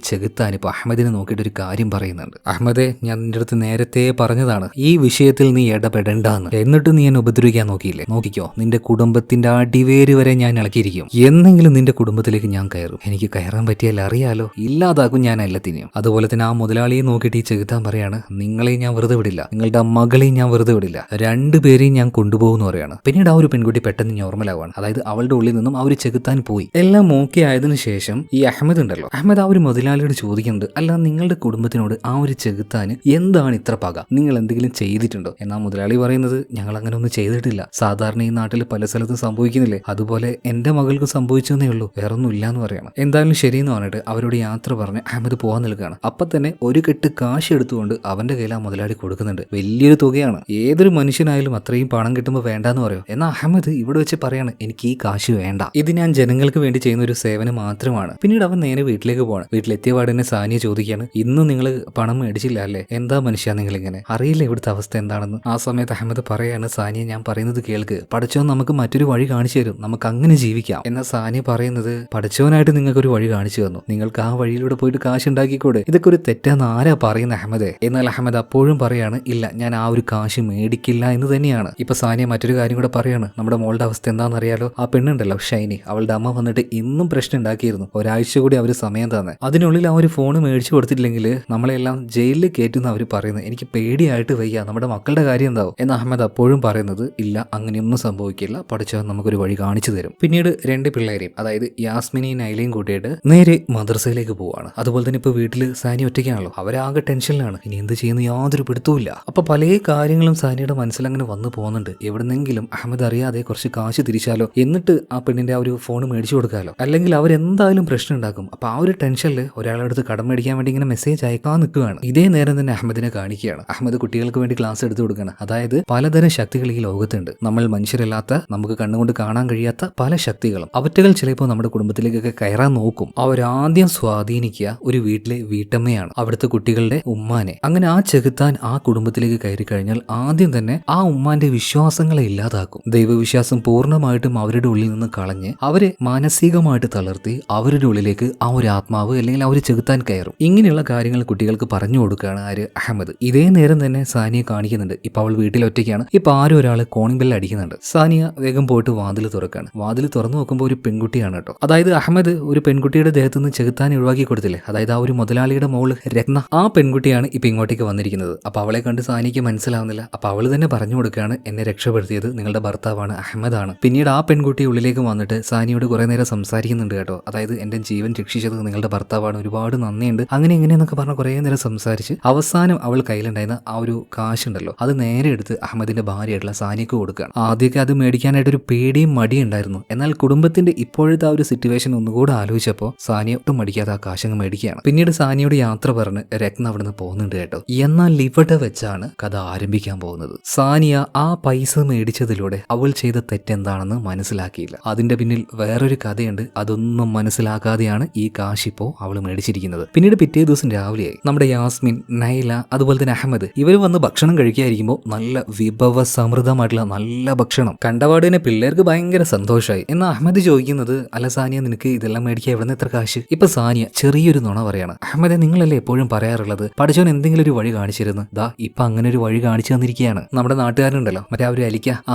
ചെകുത്താൻ ഇപ്പൊ അഹമ്മദിനെ നോക്കിയിട്ട് ഒരു കാര്യം പറയുന്നുണ്ട്. അഹമ്മദെ, ഞാൻ നിന്റെ അടുത്ത് നേരത്തെ പറഞ്ഞതാണ് ഈ വിഷയത്തിൽ നീ ഇടപെടണ്ടെന്ന്. എന്നിട്ട് നീ എന്നെ ഉപദ്രവിക്കാൻ നോക്കിയില്ലേ? നോക്കിക്കോ, നിന്റെ കുടുംബത്തിന്റെ അടിവേര് വരെ ഞാൻ ഇളക്കിയിരിക്കും. എന്നെങ്കിലും നിന്റെ കുടുംബത്തിലേക്ക് ഞാൻ കയറും. എനിക്ക് കയറാൻ പറ്റിയാൽ അറിയാലോ, ഇല്ലാതാക്കും ഞാൻ എല്ലാത്തിനെയും. അതുപോലെ തന്നെ ആ മുതലാളിയെ നോക്കിയിട്ട് ഈ ചെകുത്താൻ പറയാണ്, നിങ്ങളെയും ഞാൻ വെറുതെ വിടില്ല, നിങ്ങളുടെ മകളെയും ഞാൻ വെറുതെ വിടില്ല, രണ്ടുപേരെയും ഞാൻ കൊണ്ടുപോകുന്നു പറയാണ്. പിന്നീട് ആ ഒരു പെൺകുട്ടി പെട്ടെന്ന് നോർമലാവാണ്. അതായത് അവളുടെ ഉള്ളിൽ നിന്നും ആ ഒരു ചെകുത്താൻ പോയി. എല്ലാം ഓക്കെ ആയതിനു ശേഷം ഈ അഹമ്മദ് ഉണ്ടല്ലോ, അഹമ്മദ് ആ ഒരു മുതലാളിയോട് ചോദിക്കുന്നുണ്ട്, അല്ല നിങ്ങളുടെ കുടുംബത്തിനോട് ആ ഒരു ചെകുത്താന് എന്താണ് ഇത്ര പക? നിങ്ങൾ എന്തെങ്കിലും ചെയ്തിട്ടുണ്ടോ? എന്നാ മുതലാളി പറയുന്നത്, ഞങ്ങൾ അങ്ങനെ ഒന്നും ചെയ്തിട്ടില്ല. സാധാരണ ഈ നാട്ടിൽ പല സ്ഥലത്തും സംഭവിക്കുന്നില്ലേ, അതുപോലെ എന്റെ മകൾക്ക് സംഭവിച്ചെന്നേ ഉള്ളൂ, വേറൊന്നും ഇല്ലാന്ന് പറയണം. എന്തായാലും ശരിയെന്ന് പറഞ്ഞിട്ട് അവരോട് യാത്ര പറഞ്ഞ് അഹമ്മദ് പോകാൻ നിൽക്കുകയാണ്. അപ്പൊ തന്നെ ഒരു കെട്ട് കാശ് എടുത്തുകൊണ്ട് അവന്റെ കയ്യിൽ ആ മുതലാളി കൊടുക്കുന്നുണ്ട്. വലിയൊരു തുകയാണ്. ഏതൊരു മനുഷ്യനായാലും അത്രയും പണം കിട്ടുമ്പോൾ വേണ്ടാന്ന് പറയോ? എന്നാൽ അഹമ്മദ് ഇവിടെ വെച്ച് പറയാണ്, എനിക്ക് ഈ കാശ് വേണ്ട, ഇത് ഞാൻ ജനങ്ങൾക്ക് വേണ്ടി ചെയ്യുന്ന ഒരു സേവനം മാത്രമാണ്. പിന്നീട് അവൻ നേരെ വീട്ടിലേക്ക് പോകണം. വീട്ടിലെത്തിയ പാടന്നെ സാനിയ ചോദിക്കുകയാണ്, ഇന്ന് നിങ്ങൾ പണം മേടിച്ചില്ല അല്ലേ? എന്താ മനുഷ്യ നിങ്ങൾ ഇങ്ങനെ? അറിയില്ല ഇവിടുത്തെ അവസ്ഥ എന്താണെന്ന്. ആ സമയത്ത് അഹമ്മദ് പറയാണ്, സാനിയ ഞാൻ പറയുന്നത് കേൾക്ക്, പടച്ചോൻ നമുക്ക് മറ്റൊരു വഴി കാണിച്ചു തരും, നമുക്ക് അങ്ങനെ ജീവിക്കാം. എന്നാൽ സാനിയ പറയുന്നത്, പടച്ചോനായിട്ട് നിങ്ങൾക്ക് ഒരു വഴി കാണിച്ചു തന്നു, നിങ്ങൾക്ക് ആ വഴിയിലൂടെ പോയിട്ട് കാശ് ഉണ്ടാക്കിക്കൂടെ? ഇതൊക്കെ ഒരു തെറ്റാന്ന് ആരാ പറയുന്ന അഹമ്മദ്? എന്നാൽ അഹമ്മദ് അപ്പോഴും പറയാണ്, ഇല്ല ഞാൻ ആ ഒരു കാശ് മേടിക്കില്ല എന്ന് തന്നെയാണ്. ഇപ്പൊ സാനിയ മറ്റൊരു കാര്യം കൂടെ പറയാണ്, നമ്മുടെ മോളുടെ അവസ്ഥ എന്താണെന്ന് അറിയാലോ? ആ പെണ്ണുണ്ടല്ലോ ഷൈനി, അവളുടെ അമ്മ വന്നിട്ട് ഇന്നും പ്രശ്നം ഉണ്ടാക്കിയിരുന്നു. ഒരാഴ്ച കൂടി അവർ സമയം തന്നെ, അതിനുള്ളിൽ ആ ഒരു ഫോൺ മേടിച്ചു കൊടുത്തിട്ടില്ലെങ്കിൽ നമ്മളെല്ലാം ജയിലിൽ കയറ്റുന്ന അവർ പറയുന്നത്. എനിക്ക് പേടിയായിട്ട് വയ്യ, നമ്മുടെ മക്കളുടെ കാര്യം എന്താവും? എന്ന് അഹമ്മദ് അപ്പോഴും പറയുന്നത്, ഇല്ല അങ്ങനെയൊന്നും സംഭവിക്കില്ല, പഠിച്ചാൽ നമുക്കൊരു വഴി കാണിച്ചു തരും. പിന്നീട് രണ്ട് പിള്ളേരെയും, അതായത് യാസ്മിനെയും നൈലയും കൂട്ടിയിട്ട് നേരെ മദ്രസയിലേക്ക് പോവാണ്. അതുപോലെ തന്നെ ഇപ്പൊ വീട്ടില് സാനി ഒറ്റയ്ക്കാണല്ലോ, അവരാകെ ടെൻഷനിലാണ്, ഇനി എന്ത് ചെയ്യുന്ന യാതൊരു പിടുത്തവുമില്ല. അപ്പൊ പല കാര്യങ്ങളും സാനിയുടെ മനസ്സിലങ്ങനെ വന്നു പോകുന്നുണ്ട്. എവിടെന്നെങ്കിലും അഹമ്മദ് അറിയാതെ കുറച്ച് കാശ് തിരിച്ചാലോ, എന്നിട്ട് ആ പെണ്ണിന്റെ ആ ഒരു ഫോൺ മേടിച്ചു കൊടുക്കാലോ, അല്ലെങ്കിൽ അവരെന്തായാലും പ്രശ്നം ഉണ്ടാക്കും. അപ്പൊ ആ ഒരു ടെൻഷനിൽ ഒരാളുടെ അടുത്ത് കടം മേടിക്കാൻ വേണ്ടി ഇങ്ങനെ മെസ്സേജ് അയക്കാൻ നിൽക്കുകയാണ്. ഇതേ നേരം തന്നെ അഹമ്മദിനെ കാണിക്കുകയാണ്. അഹമ്മദ് കുട്ടികൾക്ക് വേണ്ടി ക്ലാസ് എടുത്തു കൊടുക്കുകയാണ്. അതായത് പലതരം ശക്തികൾ ഈ ലോകത്തുണ്ട്. നമ്മൾ മനുഷ്യരല്ലാത്ത, നമുക്ക് കണ്ണുകൊണ്ട് കാണാൻ കഴിയാത്ത പല ശക്തികളും, അവറ്റകൾ ചിലപ്പോൾ നമ്മുടെ കുടുംബത്തിലേക്കൊക്കെ കയറാൻ നോക്കും. അവരാദ്യം സ്വാധീനിക്കുക ഒരു വീട്ടിലെ വീട്ടമ്മയാണ്, അവിടുത്തെ കുട്ടികളുടെ ഉമ്മാനെ. അങ്ങനെ ആ ചെകുത്താൻ ആ കുടുംബത്തിലേക്ക് കയറി കഴിഞ്ഞാൽ ആദ്യം തന്നെ ആ ഉമ്മാന്റെ വിശ്വാസങ്ങളെ ഇല്ലാതാക്കും. ദൈവവിശ്വാസം പൂർണ്ണമായിട്ടും അവരുടെ ഉള്ളിൽ നിന്ന് കളഞ്ഞ് അവരെ മാനസികമായിട്ട് തളർത്തി അവരുടെ ഉള്ളിലേക്ക് ആ ഒരു ആത്മാവ് അല്ലെങ്കിൽ ആ ഒരു ചെകുത്താൻ കയറും. ഇങ്ങനെയുള്ള കാര്യങ്ങൾ കുട്ടികൾക്ക് പറഞ്ഞു കൊടുക്കുകയാണ് ആര്? അഹമ്മദ്. ഇതേ നേരം തന്നെ സാനിയെ കാണിക്കുന്നുണ്ട്. ഇപ്പൊ അവൾ വീട്ടിൽ ഒറ്റയ്ക്കാണ്. ഇപ്പൊ ആരും ഒരാൾ കോണിംഗ് ബെല്ല് അടിക്കുന്നുണ്ട്. സാനിയ വേഗം പോയിട്ട് വാതിൽ തുറക്കാണ്. വാതിൽ തുറന്നു നോക്കുമ്പോൾ ഒരു പെൺകുട്ടിയാണ് കേട്ടോ. അതായത് അഹമ്മദ് ഒരു പെൺകുട്ടിയുടെ ദേഹത്ത് നിന്ന് ചെകുത്താൻ ഒഴിവാക്കി കൊടുത്തില്ലേ, അതായത് ആ ഒരു മുതലാളിയുടെ മോള് രത്ന, ആ പെൺകുട്ടിയാണ് ഇപ്പൊ ഇങ്ങോട്ടേക്ക് വന്നിരിക്കുന്നത്. അപ്പൊ അവളെ കണ്ട് സാനിക്ക് മനസ്സിലാവുന്നില്ല. അപ്പൊ അവള് തന്നെ പറഞ്ഞു കൊടുക്കുകയാണ്, എന്നെ രക്ഷപ്പെടുത്തിയത് നിങ്ങളുടെ ഭർത്താവാണ്, അഹമ്മദാണ്. പിന്നീട് ആ പെൺകുട്ടി ഉള്ളിലേക്ക് വന്നിട്ട് സാനിയോട് കുറെ നേരം സംസാരിക്കുന്നുണ്ട് കേട്ടോ. അതായത് എന്റെ ജീവൻ രക്ഷിച്ചത് നിങ്ങളുടെ ഭർത്താവാണ്, ഒരുപാട് നന്ദിയുണ്ട്, അങ്ങനെ എങ്ങനെയെന്നൊക്കെ പറഞ്ഞ കുറെ നേരം സംസാരിച്ച് അവസാനം അവൾ കയ്യിലുണ്ടായിരുന്ന ആ ഒരു കാശുണ്ടല്ലോ, അത് നേരെ എടുത്ത് അഹമ്മദിന്റെ ഭാര്യയായിട്ടുള്ള സാനിയക്ക് കൊടുക്കുകയാണ്. ആദ്യമൊക്കെ അത് മേടിക്കാനായിട്ട് ഒരു പേടിയും മടിയും ഉണ്ടായിരുന്നു. എന്നാൽ കുടുംബത്തിന്റെ ഇപ്പോഴത്തെ ആ ഒരു സിറ്റുവേഷൻ ഒന്നുകൂടെ ആലോചിച്ചപ്പോൾ സാനിയ ഒട്ടും മടിക്കാതെ ആ കാശങ്ങ് മേടിക്കുകയാണ്. പിന്നീട് സാനിയോട് യാത്ര പറഞ്ഞ് രത്ന അവിടുന്ന് പോകുന്നുണ്ട് കേട്ടോ. എന്നാൽ ഇവിടെ വെച്ചാണ് കഥ ആരംഭിക്കാൻ പോകുന്നത്. സാനിയ ആ പൈസ മേടിച്ചതിലൂടെ അവൾ ചെയ്ത തെറ്റെന്താണെന്ന് മനസ്സിലാക്കിയില്ല. അതിന്റെ പിന്നിൽ വേറൊരു കഥയുണ്ട്. അതൊന്നും മനസ്സിലാക്കാതെയാണ് ഈ കാശ് ഇപ്പോ അവൾ മേടിച്ചിരിക്കുന്നത്. പിന്നീട് പിറ്റേ ദിവസം രാവിലെയായി. നമ്മുടെ യാസ്മിൻ, നൈല, അതുപോലെ തന്നെ അഹമ്മദ് ഇവർ വന്ന് ഭക്ഷണം കഴിക്കാതിരിക്കുമ്പോൾ നല്ല വിഭവ സമൃദ്ധമായിട്ടുള്ള നല്ല ഭക്ഷണം കണ്ടപാടിനെ പിള്ളേർക്ക് ഭയങ്കര സന്തോഷമായി. എന്നാൽ അഹമ്മദ് ചോദിക്കുന്നത്, അല്ല സാനിയ നിനക്ക് ഇതെല്ലാം മേടിക്കാൻ എവിടെ നിന്ന് എത്ര കാശ്? ഇപ്പൊ സാനിയ ചെറിയൊരു നുണ പറയാണ്. അഹമ്മദെ, നിങ്ങളല്ലേ എപ്പോഴും പറയാറുള്ളത് പഠിച്ചവൻ എന്തെങ്കിലും ഒരു വഴി കാണിച്ചിരുന്നു, ദാ ഇപ്പൊ അങ്ങനെ ഒരു വഴി കാണിച്ചു തന്നിരിക്കുകയാണ്. നമ്മുടെ നാട്ടുകാരുണ്ടല്ലോ, മറ്റേ ആ ഒരു അലിക്ക,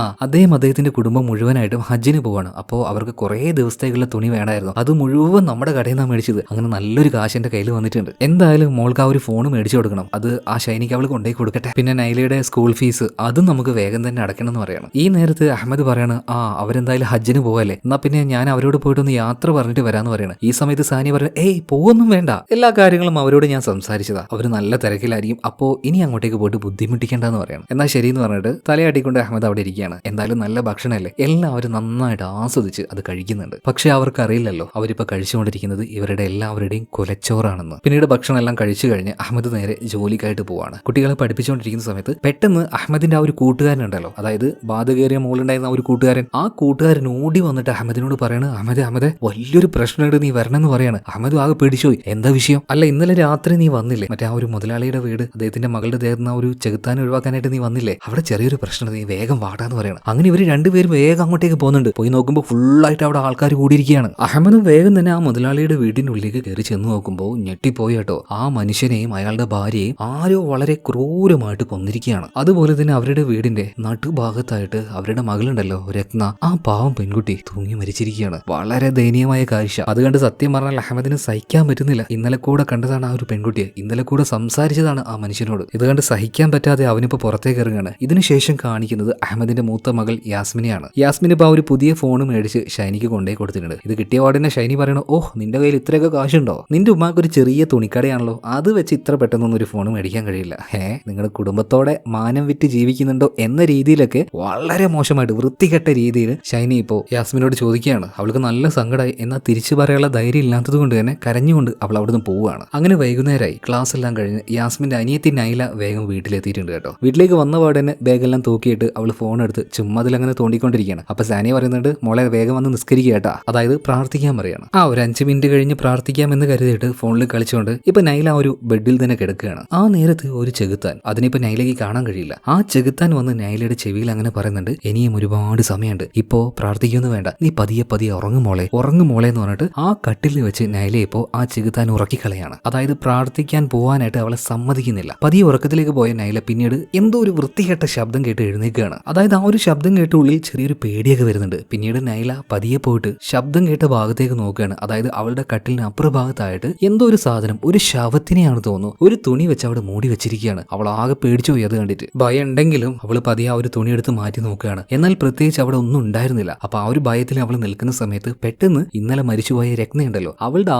അദ്ദേഹത്തിന്റെ കുടുംബം മുഴുവനായിട്ടും ഹജ്ജിന് പോവാണ്. അപ്പോൾ അവർക്ക് കുറെ ദിവസത്തേക്കുള്ള തുണി വേണമായിരുന്നു, അത് മുഴുവൻ നമ്മുടെ കടയിൽ നിന്നാണ് മേടിച്ചത്. അങ്ങനെ നല്ലൊരു കാശ് എന്റെ കയ്യിൽ വന്നിട്ടുണ്ട്. എന്തായാലും മോൾക്ക് ആ ഒരു ഫോൺ മേടിച്ചു കൊടുക്കണം, അത് ആ ഷൈനിക്ക് അവൾ കൊണ്ടുപോയി കൊടുക്കട്ടെ. പിന്നെ നൈലയുടെ സ്കൂൾ ഫീസ് അതും നമുക്ക് വേഗം തന്നെ അടയ്ക്കണം എന്ന് പറയണം. ഈ നേരത്ത് അഹമ്മദ് പറയാണ്, അവരെന്തായാലും ഹജ്ജിന് പോവല്ലേ, എന്നാ പിന്നെ ഞാൻ അവരോട് പോയിട്ടൊന്ന് യാത്ര പറഞ്ഞിട്ട് വരാന്ന് പറയണം. ഈ സമയത്ത് സാനിയ പറയുന്നത്, ഏയ് പോകുന്നും വേണ്ട, എല്ലാ കാര്യങ്ങളും അവരോട് ഞാൻ സംസാരിച്ചതാ, അവർ നല്ല തിരക്കിലായിരിക്കും, അപ്പോ ഇനി അങ്ങോട്ടേക്ക് പോയിട്ട് ബുദ്ധിമുട്ടിക്കേണ്ടെന്ന് പറയണം. എന്നാൽ ശരിയെന്ന് പറഞ്ഞിട്ട് തലയാട്ടിക്കൊണ്ട് അഹമ്മദ് അവിടെ ഇരിക്കുകയാണ്. എന്തായാലും നല്ല ഭക്ഷണമല്ലേ, എല്ലാവരും നന്നായിട്ട് ആസ്വദിച്ച് അത് കഴിക്കുന്നുണ്ട്. പക്ഷെ അവർക്ക് അറിയില്ലല്ലോ അവരിപ്പോ കഴിച്ചുകൊണ്ടിരിക്കുന്നത് ഇവരുടെ എല്ലാവരുടെയും കുലച്ചോറാണെന്ന്. പിന്നീട് ഭക്ഷണം എല്ലാം കഴിച്ചു കഴിഞ്ഞ് അഹമ്മദ് നേരെ ജോലിക്കായിട്ട് പോവാണ്. കുട്ടികളെ പഠിപ്പിച്ചുകൊണ്ടിരിക്കുന്ന സമയത്ത് പെട്ടെന്ന് അഹമ്മദിന്റെ ആ ഒരു കൂട്ടുകാരനുണ്ടല്ലോ, അതായത് ബാധകേറിയ മോളുണ്ടായിരുന്ന ആ ഒരു കൂട്ടുകാരൻ, ആ കൂട്ടുകാരൻ ഓടി വന്നിട്ട് അഹമ്മദിനോട് പറയാണ്, അഹമ്മദ് വലിയൊരു പ്രശ്നമായിട്ട് നീ വരണമെന്ന് പറയാണ്. അഹമ്മദ് ആകെ പേടിച്ചുപോയി. എന്താ വിഷയം? അല്ല ഇന്നലെ രാത്രി നീ വന്നില്ലേ, മറ്റേ ആ ഒരു മുതലാളിയുടെ വീട്, അദ്ദേഹത്തിന്റെ മകളുടെ ദേഹത്ത് ആ ഒരു ചെകുത്താൻ ഒഴിവാക്കാനായിട്ട് നീ വന്നില്ലേ, അവിടെ ചെറിയൊരു പ്രശ്നം, നീ വേഗം വാടാന്ന് പറയണം. അങ്ങനെ ഇവർ രണ്ടുപേരും വേഗം അങ്ങോട്ടേക്ക് പോകുന്നുണ്ട്. പോയി നോക്കുമ്പോൾ ഫുള്ളായിട്ട് അവിടെ ആൾക്കാർ കൂടിയിരിക്കുകയാണ്. അഹമ്മദ് അങ്ങനെ വേഗം തന്നെ ആ മുതലാളിയുടെ വീടിനുള്ളിലേക്ക് കയറി ചെന്ന് നോക്കുമ്പോൾ ഞെട്ടിപ്പോയി കേട്ടോ. ആ മനുഷ്യനെയും അയാളുടെ ഭാര്യയെയും ആരോ വളരെ ക്രൂരമായിട്ട് കൊന്നിരിക്കുകയാണ്. അതുപോലെ തന്നെ അവരുടെ വീടിന്റെ നടുഭാഗത്തായിട്ട് അവരുടെ മകളുണ്ടല്ലോ രത്ന, ആ പാവം പെൺകുട്ടി തൂങ്ങി മരിച്ചിരിക്കുകയാണ്. വളരെ ദയനീയമായ കാഴ്ച. അത് കണ്ട് സത്യം പറഞ്ഞാൽ അഹമ്മദിന് സഹിക്കാൻ പറ്റുന്നില്ല. ഇന്നലെ കൂടെ കണ്ടതാണ് ആ ഒരു പെൺകുട്ടിയെ, ഇന്നലെ കൂടെ സംസാരിച്ചതാണ് ആ മനുഷ്യനോട്. ഇത് കണ്ട് സഹിക്കാൻ പറ്റാതെ അവനിപ്പോ പുറത്തേക്ക് ഇറങ്ങുകയാണ്. ഇതിനുശേഷം കാണിക്കുന്നത് അഹമ്മദിന്റെ മൂത്ത മകൾ യാസ്മിനെയാണ്. യാസ്മിൻ ഇപ്പൊ ആ ഒരു പുതിയ ഫോൺ മേടിച്ച് ഷൈനിക്ക് കൊണ്ടേ കൊടുത്തിട്ടുണ്ട്. ഇത് കിട്ടിയ പാടിനെ ഷൈനി പറയണോ, ഓഹ് നിന്റെ കയ്യിൽ ഇത്രയൊക്കെ കാശുണ്ടോ? നിന്റെ ഉമ്മാക്ക് ഒരു ചെറിയ തുണിക്കടയാണല്ലോ, അത് വെച്ച് ഇത്ര പെട്ടെന്നൊന്നും ഒരു ഫോൺ മേടിക്കാൻ കഴിയില്ല. നിങ്ങളുടെ കുടുംബത്തോടെ മാനം വിറ്റ് ജീവിക്കുന്നുണ്ടോ എന്ന രീതിയിലൊക്കെ വളരെ മോശമായിട്ട് വൃത്തികെട്ട രീതിയിൽ ഷൈനി ഇപ്പോ യാസ്മിനോട് ചോദിക്കുകയാണ്. അവൾക്ക് നല്ല സങ്കടമായി. എന്നാൽ തിരിച്ചു പറയാനുള്ള ധൈര്യം ഇല്ലാത്തത് കൊണ്ട് തന്നെ കരഞ്ഞുകൊണ്ട് അവൾ അവിടുന്ന് പോവുകയാണ്. അങ്ങനെ വൈകുന്നേരമായി. ക്ലാസ് എല്ലാം കഴിഞ്ഞ് യാസ്മിന്റെ അനിയത്തി നൈല വേഗം വീട്ടിലെത്തിയിട്ടുണ്ട് കേട്ടോ. വീട്ടിലേക്ക് വന്ന പാടെ തന്നെ ബാഗെല്ലാം തൂക്കിയിട്ട് അവൾ ഫോൺ എടുത്ത് ചുമ്മാ അതിലങ്ങനെ തോണ്ടിക്കൊണ്ടിരിക്കുകയാണ്. അപ്പൊ സാനിയ പറയുന്നുണ്ട്, മോളെ വേഗം വന്ന് നിസ്കരിക്കുക കേട്ടാ, അതായത് പ്രാർത്ഥിക്കാൻ പറയാണ്. ആ ഒരു 5 മിനിറ്റ് കഴിഞ്ഞ് പ്രാർത്ഥിക്കാമെന്ന് കരുതിയിട്ട് ഫോണിൽ കളിച്ചുകൊണ്ട് ഇപ്പൊ നൈല ഒരു ബെഡിൽ തന്നെ കിടക്കുകയാണ്. ആ നേരത്ത് ഒരു ചെകുത്താൻ, അതിനിപ്പോ നൈലയ്ക്ക് കാണാൻ കഴിയില്ല. ആ ചെകുത്താൻ വന്ന് നൈലയുടെ ചെവിയിൽ അങ്ങനെ പറയുന്നുണ്ട്, ഇനിയും ഒരുപാട് സമയമുണ്ട്, ഇപ്പോ പ്രാർത്ഥിക്കൊന്നും വേണ്ട, നീ പതിയെ പതിയെ ഉറങ്ങുമോളെ എന്ന് പറഞ്ഞിട്ട് ആ കട്ടിൽ വെച്ച് നൈല ഇപ്പോ ആ ചെകുത്താൻ ഉറക്കിക്കളയാണ്. അതായത് പ്രാർത്ഥിക്കാൻ പോവാനായിട്ട് അവളെ സമ്മതിക്കുന്നില്ല. പതിയെ ഉറക്കത്തിലേക്ക് പോയ നൈല പിന്നീട് എന്തോ ഒരു വൃത്തികെട്ട ശബ്ദം കേട്ട് എഴുന്നേൽക്കുകയാണ്. അതായത് ആ ഒരു ശബ്ദം കേട്ട ഉള്ളിൽ ചെറിയൊരു പേടിയൊക്കെ വരുന്നുണ്ട്. പിന്നീട് നൈല പതിയെ പോയിട്ട് ശബ്ദം കേട്ട ഭാഗത്തേക്ക് നോക്കുകയാണ്. അതായത് അവളുടെ കട്ടിലിന് അപ്പുറഭാഗത്തായിട്ട് എന്തോ ഒരു സാധനം, ഒരു ശവത്തിനെയാണ് തോന്നുന്നു, ഒരു തുണി വെച്ച് അവിടെ മൂടി വെച്ചിരിക്കുകയാണ്. അവൾ ആകെ പേടിച്ചു പോയി അത് കണ്ടിട്ട്. ഭയം ഉണ്ടെങ്കിലും അവൾ പതിയെ ആ ഒരു തുണി എടുത്ത് മാറ്റി നോക്കുകയാണ്. എന്നാൽ പ്രത്യേകിച്ച് അവിടെ ഒന്നും ഉണ്ടായിരുന്നില്ല. അപ്പൊ ആ ഒരു ഭയത്തിൽ അവൾ നിൽക്കുന്ന സമയത്ത് പെട്ടെന്ന് ഇന്നലെ മരിച്ചുപോയ രത്നയുണ്ടല്ലോ, അവളുടെ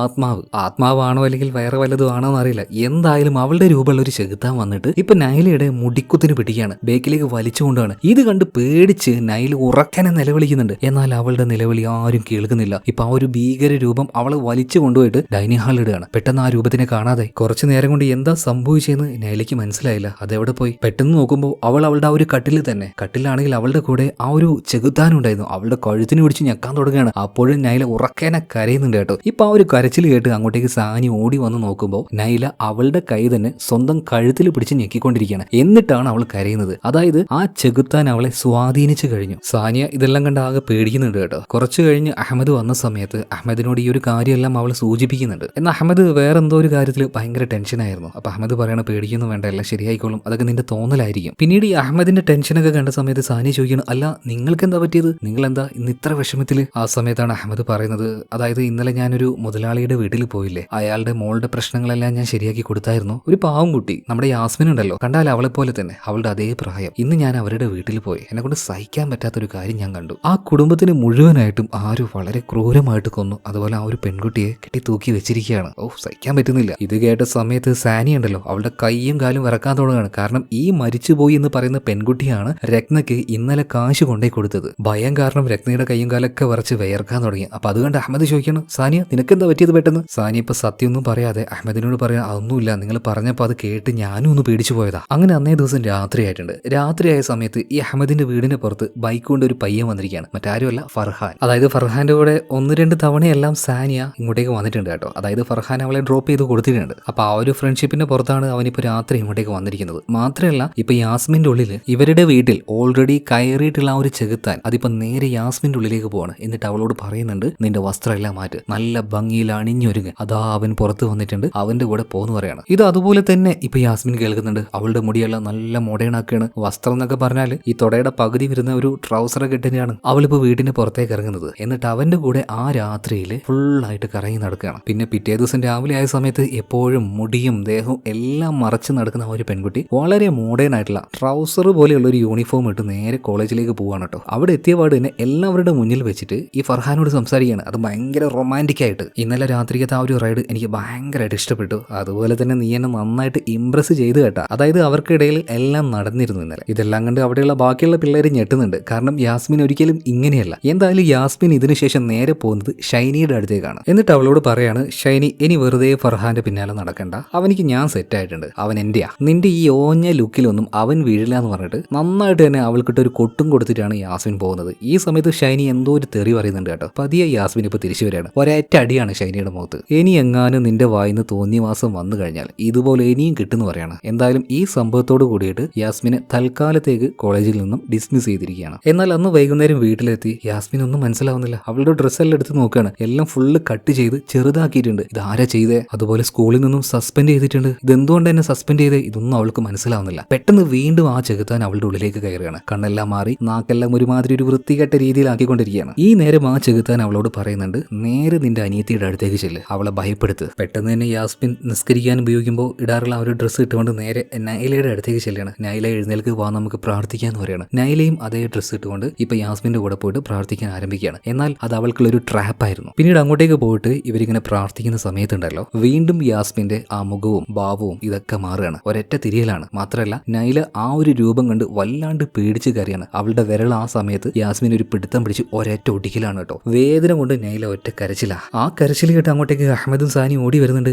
ആത്മാവാണോ അല്ലെങ്കിൽ വേറെ വല്ലതും ആണോ എന്നറിയില്ല, എന്തായാലും അവളുടെ രൂപമുള്ള ഒരു ചെകുത്താൻ വന്നിട്ട് ഇപ്പൊ നൈലയുടെ മുടിക്കുത്തിന് പിടിക്കുകയാണ്, ബേക്കിലേക്ക് വലിച്ചുകൊണ്ടാണ്. ഇത് കണ്ട് പേടിച്ച് നൈല ഉറക്കനെ നിലവിളിക്കുന്നുണ്ട്. എന്നാൽ അവളുടെ നിലവിളി ആരും കേൾക്കുന്നില്ല. ഇപ്പൊ ആ ഒരു ഭീകര രൂപം അവളെ വലിച്ചു കൊണ്ടുപോയിട്ട് ഡൈനിങ് ഹാളിൽ ഇടുകയാണ്. പെട്ടെന്ന് ആ രൂപത്തിനെ കാണാതെ കുറച്ചു നേരം കൊണ്ട് എന്താ സംഭവിച്ചെന്ന് നൈലയ്ക്ക് മനസ്സിലായില്ല. അതെവിടെ പോയി? പെട്ടെന്ന് നോക്കുമ്പോൾ അവൾ അവളുടെ ആ ഒരു കട്ടിലിൽ തന്നെ, കട്ടിലാണെങ്കിൽ അവളുടെ കൂടെ ആ ഒരു ചെകുത്താനുണ്ടായിരുന്നു, അവളുടെ കഴുത്തിന് പിടിച്ച് ഞെക്കാൻ തുടങ്ങുകയാണ്. അപ്പോഴും നൈല ഉറക്കേനെ കരയുന്നുണ്ട് കേട്ടോ. ഇപ്പൊ ആ ഒരു കരച്ചിൽ കേട്ട് അങ്ങോട്ടേക്ക് സാനി ഓടി വന്ന് നോക്കുമ്പോൾ നൈല അവളുടെ കൈ തന്നെ സ്വന്തം കഴുത്തിൽ പിടിച്ച് ഞെക്കിക്കൊണ്ടിരിക്കുകയാണ്. എന്നിട്ടാണ് അവൾ കരയുന്നത്. അതായത് ആ ചെകുത്താൻ അവളെ സ്വാധീനിച്ചു കഴിഞ്ഞു. സാനിയ ഇതെല്ലാം കണ്ട് ആകെ പേടിക്കുന്നുണ്ട് കേട്ടോ. കുറച്ചു കഴിഞ്ഞ് അഹമ്മദ് വന്ന സമയത്ത് അഹമ്മദിനോട് ഈ ഒരു കാര്യമെല്ലാം അവൾ സൂചിപ്പിക്കുന്നുണ്ട്. എന്നാൽ അഹമ്മദ് വേറെ എന്തോ ഒരു കാര്യത്തിൽ ഭയങ്കര ടെൻഷനായിരുന്നു. അപ്പൊ അഹമ്മദ് പറയണ പേടിക്കൊന്നും വേണ്ട, എല്ലാം ശരിയായിക്കോളും, അതൊക്കെ നിന്റെ തോന്നലായിരിക്കും. പിന്നീട് ഈ അഹമ്മദിന്റെ ടെൻഷനൊക്കെ കണ്ട സമയത്ത് സാനിയ ചോദിക്കണം, അല്ല നിങ്ങൾക്ക് എന്താ പറ്റിയത്, നിങ്ങൾ എന്താ ഇന്ന് ഇത്ര വിഷമത്തില്? ആ സമയത്താണ് അഹമ്മദ് പറയുന്നത്, അതായത് ഇന്നലെ ഞാനൊരു മുതലാളിയുടെ വീട്ടിൽ പോയില്ലേ, അയാളുടെ മോളുടെ പ്രശ്നങ്ങളെല്ലാം ഞാൻ ശരിയാക്കി കൊടുത്തായിരുന്നു. ഒരു പാവം കുട്ടി, നമ്മുടെ യാസ്മിൻ ഉണ്ടല്ലോ, കണ്ടാൽ അവളെ പോലെ തന്നെ, അവളുടെ അതേ പ്രായം. ഇന്ന് ഞാൻ അവരുടെ വീട്ടിൽ പോയി, എന്നെ കൊണ്ട് സഹിക്കാൻ പറ്റാത്തൊരു കാര്യം ഞാൻ കണ്ടു. ആ കുടുംബത്തിന് മുഴുവനായിട്ടും ആരും വളരെ ക്രൂരമായിട്ട് കൊന്നു. അതുപോലെ ആ ഒരു പെൺകുട്ടിയെ കെട്ടി തൂക്കി വെച്ചിരിക്കുകയാണ്. സഹിക്കാൻ പറ്റുന്നില്ല. ഇത് കേട്ട സമയത്ത് സാനി ഉണ്ടല്ലോ, അവളുടെ കൈയും കാലും വിറക്കാൻ തുടങ്ങുകയാണ്. കാരണം ഈ മരിച്ചുപോയി എന്ന് പറയുന്ന പെൺകുട്ടിയാണ് രത്നയ്ക്ക് ഇന്നലെ കാശ് കൊണ്ടേ കൊടുത്തത്. ഭയം കാരണം രത്നയുടെ കൈയും കാലൊക്കെ വിറച്ച് വിയർക്കാൻ തുടങ്ങി. അപ്പൊ അതുകൊണ്ട് അഹമ്മദ് ചോദിക്കണം, സാനിയ നിനക്കെന്താ പറ്റിയത് പെട്ടെന്ന്? സാനിയ ഇപ്പൊ സത്യമൊന്നും പറയാതെ അഹമ്മദിനോട് പറയാൻ, അതൊന്നുമില്ല, നിങ്ങൾ പറഞ്ഞപ്പോൾ അത് കേട്ട് ഞാനും ഒന്ന് പേടിച്ചു പോയതാ. അങ്ങനെ അന്നേ ദിവസം രാത്രിയായിട്ടുണ്ട്. രാത്രിയായ സമയത്ത് ഈ അഹമ്മദിന്റെ വീടിന് പുറത്ത് ബൈക്ക് കൊണ്ട് ഒരു പയ്യൻ വന്നിരിക്കുകയാണ്. മറ്റാരുമല്ല, ഫർഹാൻ. അതായത് ഫർഹാന്റെ കൂടെ 1-2 തവണയെല്ലാം സാനിയ ഇങ്ങോട്ടേക്ക് വന്നിട്ടുണ്ട് കേട്ടോ. അതായത് ഫർഹാൻ അവളെ ഡ്രോപ്പ് ചെയ്ത് കൊടുത്തിട്ടുണ്ട്. അപ്പൊ ആ ഒരു ഫ്രണ്ട്ഷിപ്പിന്റെ പുറത്താണ് അവനിപ്പോ രാത്രി ഇങ്ങോട്ടേക്ക് വന്നിരിക്കുന്നത്. മാത്രമല്ല ഇപ്പൊ യാസ്മിന്റെ ഉള്ളിൽ ഇവരുടെ വീട്ടിൽ ഓൾറെഡി കയറിയിട്ടുള്ള ആ ഒരു ചെകുത്താൻ അതിപ്പോ നേരെ യാസ്മിന്റെ ഉള്ളിലേക്ക് പോവാണ്. എന്നിട്ട് അവളോട് പറയുന്നുണ്ട്, നിന്റെ വസ്ത്രം എല്ലാം മാറ്റ്, നല്ല ഭംഗിയിൽ അണിഞ്ഞൊരുങ്ങ്, അതാ അവൻ പുറത്ത് വന്നിട്ടുണ്ട്, അവന്റെ കൂടെ പോന്ന് പറയാണ്. ഇത് അതുപോലെ തന്നെ ഇപ്പൊ യാസ്മിൻ കേൾക്കുന്നുണ്ട്. അവളുടെ മുടിയെല്ലാം നല്ല മോഡേണാക്കാണ്. വസ്ത്രം എന്നൊക്കെ പറഞ്ഞാൽ ഈ തൊടയുടെ പകുതി വരുന്ന ഒരു ട്രൗസറൊക്കെ ഇട്ടിട്ടാണ് അവളിപ്പോ വീടിന്റെ പുറത്തേക്ക് ഇറങ്ങുന്നത്. എന്നിട്ട് അവന്റെ കൂടെ ആ രാത്രിയിൽ ഫുള്ളായിട്ട് കറങ്ങി നടക്കുകയാണ്. പിന്നെ പിറ്റേ ദിവസം രാവിലെ ആയ സമയത്ത് എപ്പോഴും മുടിയും ദേഹവും എല്ലാം മറച്ച് നടക്കുന്ന ആ ഒരു പെൺകുട്ടി വളരെ മോഡേൺ ആയിട്ടുള്ള ട്രൗസർ പോലെയുള്ള ഒരു യൂണിഫോം ഇട്ട് നേരെ കോളേജിലേക്ക് പോവാണ് കേട്ടോ. അവിടെ എത്തിയ പാട് തന്നെ എല്ലാവരുടെ മുന്നിൽ വെച്ചിട്ട് ഈ ഫർഹാനോട് സംസാരിക്കുകയാണ്. അത് ഭയങ്കര റൊമാൻറ്റിക് ആയിട്ട്. ഇന്നലെ രാത്രിക്കത്തെ ആ ഒരു റൈഡ് എനിക്ക് ഭയങ്കരമായിട്ട് ഇഷ്ടപ്പെട്ടു. അതുപോലെ തന്നെ നീ എന്നെ നന്നായിട്ട് ഇംപ്രസ് ചെയ്ത് കേട്ടാ. അതായത് അവർക്കിടയിൽ എല്ലാം നടന്നിരുന്നു ഇന്നലെ. ഇതെല്ലാം കണ്ട് അവിടെയുള്ള ബാക്കിയുള്ള പിള്ളേർ ഞെട്ടുന്നുണ്ട്. കാരണം യാസ്മിൻ ഒരിക്കലും ഇങ്ങനെയല്ല. എന്തായാലും യാസ്മിൻ ഇതിനുശേഷം നേരെ പോകുന്നത് ഷൈനിയുടെ അടുത്തേക്കാണ്. എന്നിട്ട് അവളോട് പറയാണ്, ഷൈനി ഇനി വെറുതെ ഫർഹാന്റെ പിന്നാലെ നടക്കണ്ട, അവനിക്ക് ഞാൻ സെറ്റ് ആയിട്ടുണ്ട്, അവൻ എന്റെയാ, നിന്റെ ഈ ഓഞ്ഞ ലുക്കിലൊന്നും അവൻ വീഴില്ല എന്ന് പറഞ്ഞിട്ട് നന്നായിട്ട് തന്നെ അവൾക്കിട്ട് ഒരു കൊട്ടും കൊടുത്തിട്ടാണ് യാസ്മിൻ പോകുന്നത്. ഈ സമയത്ത് ഷൈനി എന്തോ ഒരു തെറി പറയുന്നുണ്ട് കേട്ടോ. പതിയെ യാസ്മിൻ ഇപ്പൊ തിരിച്ചു വരികയാണ്. ഒരേറ്റ അടിയാണ് ഷൈനിയുടെ മുഖത്ത്. ഇനി എങ്ങാനും നിന്റെ വായിന്ന് തോന്നിയ മാസം വന്നു കഴിഞ്ഞാൽ ഇതുപോലെ ഇനിയും കിട്ടുന്നു പറയാണ്. എന്തായാലും ഈ സംഭവത്തോട് കൂടിയിട്ട് യാസ്മിനെ തൽക്കാലത്തേക്ക് കോളേജിൽ നിന്നും ഡിസ്മിസ് ചെയ്തിരിക്കുകയാണ്. എന്നാൽ അന്ന് വൈകുന്നേരം വീട്ടിലെത്തി യാസ്മിൻ ഒന്നും മനസ്സിലാവുന്നില്ല. അവളുടെ ഡ്രസ്സെല്ലാം എടുത്ത് നോക്കുകയാണ്. എല്ലാം ഫുള്ള് കട്ട് ചെയ്ത് ചെറുതാക്കിയിട്ടുണ്ട്. ഇത് ആരാ ചെയ്തേ? അതുപോലെ സ്കൂളിൽ നിന്നും സസ്പെൻഡ് ചെയ്തിട്ടുണ്ട്. ഇതെന്തുകൊണ്ട് എന്നെ സസ്പെൻഡ് ചെയ്തേ? ഇതൊന്നും അവൾക്ക് മനസ്സിലാവുന്നില്ല. പെട്ടെന്ന് വീണ്ടും ആ ചെകുത്താൻ അവളുടെ ഉള്ളിലേക്ക് കയറുകയാണ്. കണ്ണെല്ലാം മാറി നാക്കെല്ലാം ഒരുമാതിരി ഒരു വൃത്തികെട്ട രീതിയിലാക്കിക്കൊണ്ടിരിക്കുകയാണ്. ഈ നേരം ആ ചെകുത്താൻ അവളോട് പറയുന്നുണ്ട്, നേരെ നിന്റെ അനിയത്തിയുടെ അടുത്തേക്ക് ചെല്ല്, അവളെ ഭയപ്പെടുത്ത്. പെട്ടെന്ന് തന്നെ യാസ്മിൻ നിസ്കരിക്കാൻ ഉപയോഗിക്കുമ്പോൾ ഇടാറുള്ള ആ ഒരു ഡ്രസ്സ് ഇട്ടുകൊണ്ട് നേരെ നൈലയുടെ അടുത്തേക്ക് ചെല്ലുകയാണ്. നൈല എഴുന്നേൽക്ക് വാ, നമുക്ക് പ്രാർത്ഥിക്കാന്ന് പറയാണ്. നൈലയും അതേ ഡ്രസ്സ് ഇട്ടുകൊണ്ട് ഇപ്പൊ യാസ്മിന്റെ കൂടെ പോയിട്ട് പ്രാർത്ഥിക്കാൻ ആരംഭിക്കുകയാണ്. എന്നാൽ അത് അവൾക്കുള്ളൊരു ട്രാപ്പായിരുന്നു. പിന്നീട് അങ്ങോട്ടേക്ക് പോയിട്ട് ഇവരിങ്ങനെ പ്രാർത്ഥിക്കുന്ന സമയത്തുണ്ടല്ലോ, വീണ്ടും യാസ്മിന്റെ ആ മുഖവും ഭാവവും ഇതൊക്കെ മാറുകയാണ്. ഒരൊറ്റ തിരിയലാണ്. മാത്രമല്ല നൈല ആ ഒരു രൂപം കണ്ട് വല്ലാണ്ട് പേടിച്ച് കയറിയാണ്. അവളുടെ വിരൽ ആ സമയത്ത് യാസ്മിൻ ഒരു പിടുത്തം പിടിച്ച് ഒരൊറ്റ ഒടിക്കലാണ് കേട്ടോ. വേദന കൊണ്ട് നൈല ഒറ്റ കരച്ചില്ല. ആ കരച്ചിൽ കേട്ട് അങ്ങോട്ടേക്ക് അഹമ്മദും സാനി ഓടി വരുന്നുണ്ട്.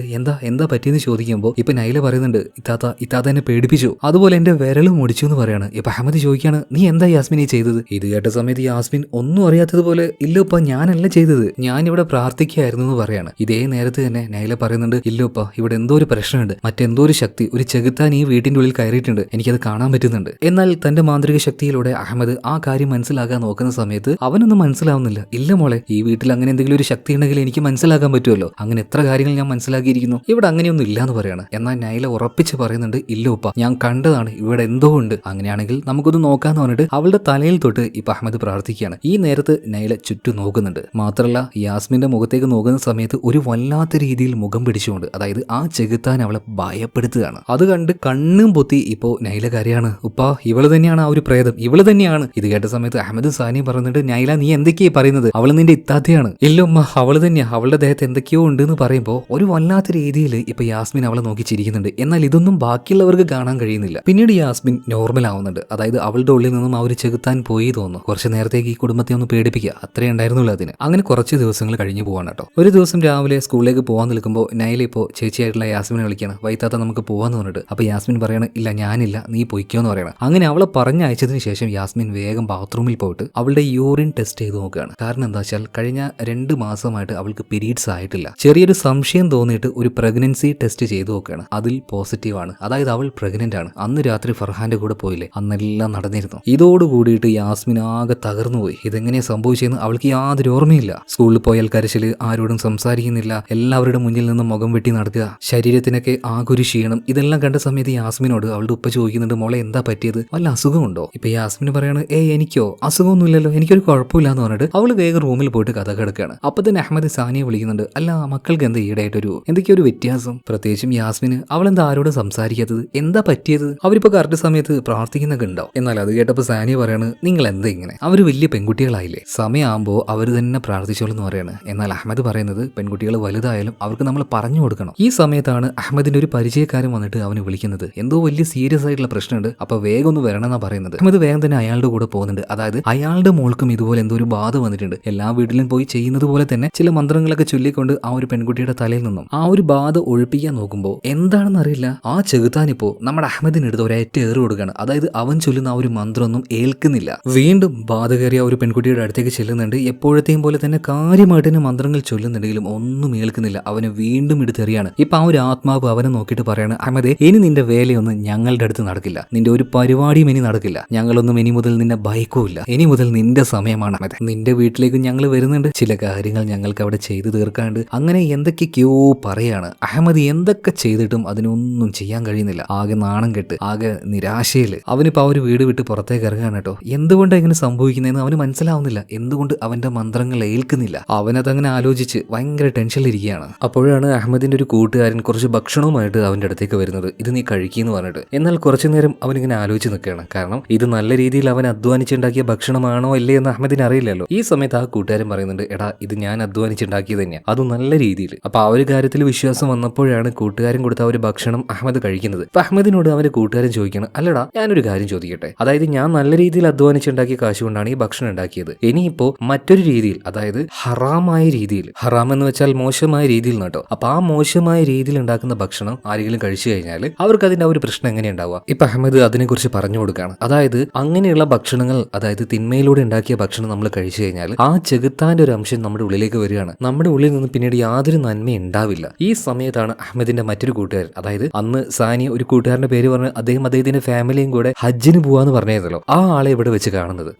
എന്താ പറ്റിയെന്ന് ചോദിക്കുമ്പോൾ ഇപ്പൊ നൈല പറയുന്നുണ്ട്, ഇത്താത്ത എന്നെ പേടിപ്പിച്ചു, അതുപോലെ എന്റെ വിരലും മുടിച്ചു എന്ന് പറയാണ്. ഇപ്പൊ അഹമ്മദ് ചോദിക്കാണ്, നീ എന്താ യാസ്മിനെ ചെയ്തത്? ഇത് കേട്ട സമയത്ത് യാസ്മിൻ ഒന്നും അറിയാത്തതുപോലെ, ഇല്ലപ്പ ഞാനല്ല ചെയ്തത്, ഞാൻ ഇവിടെ പ്രാർത്ഥിക്കുകയായിരുന്നു എന്ന് പറയാണ്. ഇതേ നേരത്ത് തന്നെ നൈല പറയുന്നുണ്ട്, ഇല്ലപ്പ ഇവിടെ എന്തോ ഒരു പ്രശ്നമുണ്ട്, മറ്റെന്തോ ഒരു ശക്തി, ഒരു ചെകുത്താൻ ഈ വീട്ടിന്റെ ഉള്ളിൽ കയറിയിട്ടുണ്ട്, എനിക്കത് കാണാൻ പറ്റുന്നുണ്ട്. എന്നാൽ തന്റെ മാന്ത്രിക ശക്തിയിലൂടെ അഹമ്മദ് ആ കാര്യം മനസ്സിലാക്കാൻ നോക്കുന്ന സമയത്ത് അവനൊന്നും മനസ്സിലാവുന്നില്ല. ഇല്ല മോളെ, ഈ വീട്ടിൽ അങ്ങനെ എന്തെങ്കിലും ഒരു ശക്തി ഉണ്ടെങ്കിൽ എനിക്ക് മനസ്സിലാക്കാൻ പറ്റുമല്ലോ, അങ്ങനെ എത്ര കാര്യങ്ങൾ ഞാൻ മനസ്സിലാക്കിയിരിക്കുന്നു, ഇവിടെ അങ്ങനെയൊന്നും ഇല്ലാന്ന് പറയാണ്. എന്നാൽ നൈല ഉറപ്പിച്ച് പറയുന്നുണ്ട്, ഇല്ല ഉപ്പ, ഞാൻ കണ്ടതാണ്, ഇവിടെ എന്തോ ഉണ്ട്, അങ്ങനെയാണെങ്കിൽ നമുക്കൊന്ന് നോക്കാന്ന് പറഞ്ഞിട്ട് അവളുടെ തലയിൽ തൊട്ട് ഇപ്പൊ അഹമ്മദ് പ്രാർത്ഥിക്കുകയാണ്. ഈ നേരത്ത് നൈല ചുറ്റും നോക്കുന്നുണ്ട്. മാത്രമല്ല യാസ്മിന്റെ മുഖത്തേക്ക് നോക്കുന്ന സമയത്ത് ഒരു വല്ലാത്ത രീതിയിൽ മുഖം പിടിച്ചുകൊണ്ട്, അതായത് ആ ചെകുത്താൻ അവളെ ഭയപ്പെടുത്തുകയാണ്. അത് കണ്ട് കണ്ണും പൊത്തി ഇപ്പോ നൈല കരയാണ്. ഉപ്പ, ഇവള് തന്നെയാണ് ആ ഒരു പ്രേതം, ഇവള് തന്നെയാണ്. ഇത് കേട്ട സമയത്ത് അഹമ്മദും സാനിയും പറയുന്നുണ്ട്, നൈല നീ എന്തൊക്കെയാ പറയുന്നത്, അവള് നിന്റെ ഇത്താത്തയാണ്. ഇല്ല ഉമ്മ, അവള് തന്നെയാ, അവളുടെ ദേഹത്ത് എന്തൊക്കെയോ ഉണ്ട് എന്ന് പറയുമ്പോൾ ഒരു വല്ലാത്ത രീതിയിൽ ഇപ്പൊ യാസ്മിൻ അവളെ നോക്കി ചിരിക്കുന്നുണ്ട്. എന്നാൽ ഇതൊന്നും ബാക്കിയുള്ളവർക്ക് കാണാൻ കഴിയുന്നില്ല. പിന്നീട് യാസ്മിൻ നോർമൽ ആവുന്നുണ്ട്. അതായത് അവളുടെ ഉള്ളിൽ നിന്നും ആ ഒരു ചെകുത്താൻ പോയി തോന്നുന്നു. കുറച്ച് നേരത്തേക്ക് ഈ കുടുംബത്തെ ഒന്ന് പേടിപ്പിക്കുക, അത്രേ ഉണ്ടായിരുന്നുള്ളൂ അതിന്. അങ്ങനെ കുറച്ച് ദിവസങ്ങൾ കഴിഞ്ഞു പോവാണ് കേട്ടോ. ഒരു ദിവസം രാവിലെ സ്കൂളിലേക്ക് പോകാൻ നിൽക്കുമ്പോൾ നൈല ഇപ്പോൾ ചേച്ചിയായിട്ടുള്ള യാസ്മിനെ വിളിക്കുകയാണ്. വൈത്താത്ത നമുക്ക് പോവാന്ന് പറഞ്ഞിട്ട്. അപ്പൊ യാസ്മിൻ പറയണ, ഇല്ല ഞാനില്ല, നീ പൊയ്ക്കോന്ന് പറയണം. അങ്ങനെ അവളെ പറഞ്ഞയച്ചതിന് ശേഷം യാസ്മിൻ വേഗം ബാത്റൂമിൽ പോയിട്ട് അവളുടെ യൂറിൻ ടെസ്റ്റ് ചെയ്ത് നോക്കുകയാണ്. കാരണം എന്താ വെച്ചാൽ കഴിഞ്ഞ 2 മാസമായിട്ട് അവൾക്ക് പീരീഡ്സ് ആയിട്ടില്ല. ചെറിയൊരു സംശയം തോന്നിയിട്ട് ഒരു പ്രഗ്നൻസി ടെസ്റ്റ് ചെയ്ത് നോക്കുകയാണ്. അതിൽ പോസിറ്റീവാണ്. അതായത് അവൾ പ്രഗ്നന്റ് ആണ്. അന്ന് രാത്രി ഫർഹാന്റെ കൂടെ പോയില്ലേ, അന്നെല്ലാം നടന്നിരുന്നു. ഇതോടുകൂടിയിട്ട് യാസ്മിൻ ആകെ തകർന്നുപോയി. ഇതെങ്ങനെയാ സംഭവിച്ചെന്ന് അവൾക്ക് യാതൊരു ഓർമ്മയില്ല. സ്കൂളിൽ പോയാൽ കരച്ചില്, ആരോടും സംസാരിക്കുന്നില്ല, എല്ലാവരുടെ മുന്നിൽ നിന്നും മുഖം വെട്ടി നടക്കുക, ശരീരത്തിനൊക്കെ ആകെ ഒരു ക്ഷീണം. ഇതെല്ലാം കണ്ട സമയത്ത് യാസ്മിനോട് അവളുടെ ഉപ്പ ചോദിക്കുന്നുണ്ട്, മോളെ എന്താ പറ്റിയത്, വല്ല അസുഖമുണ്ടോ? ഇപ്പൊ യാസ്മിൻ പറയാണ്, എനിക്കോ അസുഖമൊന്നുമില്ലല്ലോ, എനിക്കൊരു കുഴപ്പമില്ലാന്ന് പറഞ്ഞിട്ട് അവള് വേഗം റൂമിൽ പോയിട്ട് കഥ കിടക്കുകയാണ്. അപ്പൊ തന്നെ അഹമ്മദ് സാനിയെ വിളിക്കുന്നുണ്ട്, അല്ല മക്കൾക്ക് എന്താ ഈടായിട്ടൊരു എന്തൊക്കെയോ ഒരു വ്യത്യാസം, പ്രത്യേകിച്ചും യാസ്മിന്, അവളെന്താ ആരോടും സംസാരിക്കാത്തത്, എന്താ പറ്റിയത്, അവരിപ്പോ കറക്റ്റ് സമയത്ത് പ്രാർത്ഥിക്കുന്നൊക്കെ ഉണ്ടോ? എന്നാൽ അത് കേട്ടപ്പോ സാനിയ പറയാണ്, നിങ്ങൾ എന്താ ഇങ്ങനെ, അവര് വലിയ പെൺകുട്ടികളായില്ലേ, സമയമാകുമ്പോ അവര് തന്നെ പ്രാർത്ഥിച്ചോളൂ എന്ന് പറയാണ്. എന്നാൽ അഹമ്മദ് പറയുന്നത്, പെൺകുട്ടികൾ വലുതായാലും അവർക്ക് നമ്മൾ പറഞ്ഞു കൊടുക്കണം. ഈ സമയത്താണ് അഹമ്മദിന്റെ ഒരു പരിചയക്കാരൻ വന്നിട്ട് അവന് വിളിക്കുന്നത്, എന്തോ വലിയ സീരിയസ് ആയിട്ടുള്ള പ്രശ്നമുണ്ട്, അപ്പൊ വേഗം ഒന്ന് വരണമെന്നാ പറയുന്നത്. അഹമ്മദ് വേഗം തന്നെ അയാളുടെ കൂടെ പോകുന്നുണ്ട്. അതായത് അയാളുടെ മോൾക്കും ഇതുപോലെ എന്തോ ഒരു ബാധ വന്നിട്ടുണ്ട്. എല്ലാ വീട്ടിലും പോയി ചെയ്യുന്നത് പോലെ തന്നെ ചില മന്ത്രങ്ങളൊക്കെ ചൊല്ലിക്കൊണ്ട് ആ ഒരു പെൺകുട്ടിയുടെ തലയിൽ നിന്നും ആ ഒരു ബാധ ഒഴിപ്പിക്കാൻ നോക്കുമ്പോൾ എന്താണെന്ന് അറിയില്ല, ആ ചെകുത്താനിപ്പോ നമ്മുടെ അഹമ്മദിനെടുത്ത് ഒരേറ്റ ഏറ് കൊടുക്കുകയാണ്. അതായത് അവൻ ചൊല്ലുന്ന ആ ഒരു മന്ത്രമൊന്നും ഏൽക്കുന്നില്ല. വീണ്ടും ബാധ കയറിയ ഒരു പെൺകുട്ടിയുടെ അടുത്തേക്ക് ചെല്ലുന്നുണ്ട്. എപ്പോഴത്തെയും പോലെ തന്നെ കാര്യമായിട്ട് തന്നെ മന്ത്രങ്ങൾ ചൊല്ലുന്നുണ്ടെങ്കിലും ഒന്നും ഏൽക്കുന്നില്ല. അവന് വീണ്ടും എടുത്തെറിയാണ്. ഇപ്പൊ ആ ഒരു ആത്മാവ് അവനെ നോക്കിയിട്ട് പറയാണ്, അഹമ്മദേ, ഇനി നിന്റെ വേലയൊന്നും ഞങ്ങളുടെ അടുത്ത് നടക്കില്ല, നിന്റെ ഒരു പരിപാടിയും ഇനി നടക്കില്ല, ഞങ്ങളൊന്നും ഇനി മുതൽ നിന്നെ ഭയക്കൂല്ല, ഇനി മുതൽ നിന്റെ സമയമാണ് അഹമ്മദ്, നിന്റെ വീട്ടിലേക്ക് ഞങ്ങൾ വരുന്നുണ്ട്, ചില കാര്യങ്ങൾ ഞങ്ങൾക്ക് അവിടെ ചെയ്തു തീർക്കാണ്ട്, അങ്ങനെ എന്തൊക്കെയോ പറയാണ്. അഹമ്മദ് എന്തൊക്കെ ചെയ്തിട്ടും അതിനൊന്നും ചെയ്യാൻ കഴിയുന്നില്ല. ആകെ നാണം കെട്ട്, ആകെ നിരാശയില് അവനിപ്പോ ആ ഒരു വീട് വിട്ട് പുറത്തേക്ക് ഇറങ്ങാണ് കേട്ടോ. എന്തുകൊണ്ടാണ് ഇങ്ങനെ സംഭവിക്കുന്നതെന്ന് അവന് മനസ്സിലാവുന്നില്ല. എന്തുകൊണ്ട് അവന്റെ മന്ത്രങ്ങൾ ഏൽക്കുന്നില്ല? അവനതങ്ങനെ ആലോചിച്ച് ഭയങ്കര ടെൻഷനിലിരിക്കുകയാണ്. അപ്പോഴാണ് അഹമ്മദിന്റെ ഒരു കൂട്ടുകാരൻ കുറച്ച് ഭക്ഷണവുമായിട്ട് അവന്റെ അടുത്തേക്ക് വരുന്നത്. ഇത് നീ കഴിക്കുന്നു പറഞ്ഞിട്ട്. എന്നാൽ കുറച്ചു നേരം അവനിങ്ങനെ ആലോചിച്ച് നിൽക്കുകയാണ്. കാരണം ഇത് നല്ല രീതിയിൽ അവൻ അധ്വാനിച്ചുണ്ടാക്കിയ ഭക്ഷണമാണോ അല്ലേ എന്ന് അഹമ്മദിന് അറിയില്ലല്ലോ. ഈ സമയത്ത് ആ കൂട്ടുകാരൻ പറയുന്നുണ്ട്, എടാ ഇത് ഞാൻ അധ്വാനിച്ചുണ്ടാക്കിയത് തന്നെയാണ്, അത് നല്ല രീതിയിൽ. അപ്പൊ ആ ഒരു കാര്യത്തിൽ വിശ്വാസം വന്നപ്പോഴാണ് കൂട്ടുകാരൻ കൊടുത്ത ആ ഒരു ഭക്ഷണം അഹമ്മദ് കഴിക്കുന്നത്. അപ്പൊ അഹമ്മദിനോട് അവന്റെ കൂട്ടുകാരൻ ചോദിക്കണം, അല്ലടാ ഞാനൊരു കാര്യം ചോദിക്കട്ടെ, അതായത് ഞാൻ നല്ല രീതിയിൽ അധ്വാനിച്ചുണ്ടാക്കിയ കാശ് കൊണ്ടാണ് ഈ ഭക്ഷണം ഉണ്ടാക്കിയത്, ഇനിയിപ്പോ മറ്റൊരു രീതിയിൽ, അതായത് ഹറാമായ രീതിയിൽ, ഹറാം എന്ന് വെച്ചാൽ മോശമായ രീതിയിൽ കേട്ടോ, അപ്പൊ ആ മോശമായ രീതിയിൽ ഉണ്ടാക്കുന്ന ഭക്ഷണം ആരെങ്കിലും കഴിച്ചു കഴിഞ്ഞാൽ അവർക്ക് അതിന്റെ ആ ഒരു പ്രശ്നം എങ്ങനെ ഉണ്ടാവുക? ഇപ്പൊ അഹമ്മദ് അതിനെക്കുറിച്ച് പറഞ്ഞു കൊടുക്കുകയാണ്. അതായത് അങ്ങനെയുള്ള ഭക്ഷണങ്ങൾ, അതായത് തിന്മയിലൂടെ ഉണ്ടാക്കിയ ഭക്ഷണം നമ്മൾ കഴിച്ചു കഴിഞ്ഞാൽ ആ ചെകുത്താന്റെ ഒരു അംശം നമ്മുടെ ഉള്ളിലേക്ക് വരികയാണ്. നമ്മുടെ ഉള്ളിൽ നിന്ന് പിന്നീട് യാതൊരു നന്മ ഉണ്ടാവില്ല. ഈ സമയത്താണ് അഹമ്മദിന്റെ മറ്റൊരു കൂട്ടുകാരൻ, അതായത് അന്ന് സാനിയ ഒരു കൂട്ടുകാരന്റെ പേര് പറഞ്ഞ് അദ്ദേഹത്തിന്റെ ഫാമിലിയും കൂടെ ഹജ്ജിന് പോവാന്ന് പറഞ്ഞതല്ലോ, ആ ആളെ ഇവിടെ വെച്ച് കാണുന്നത്,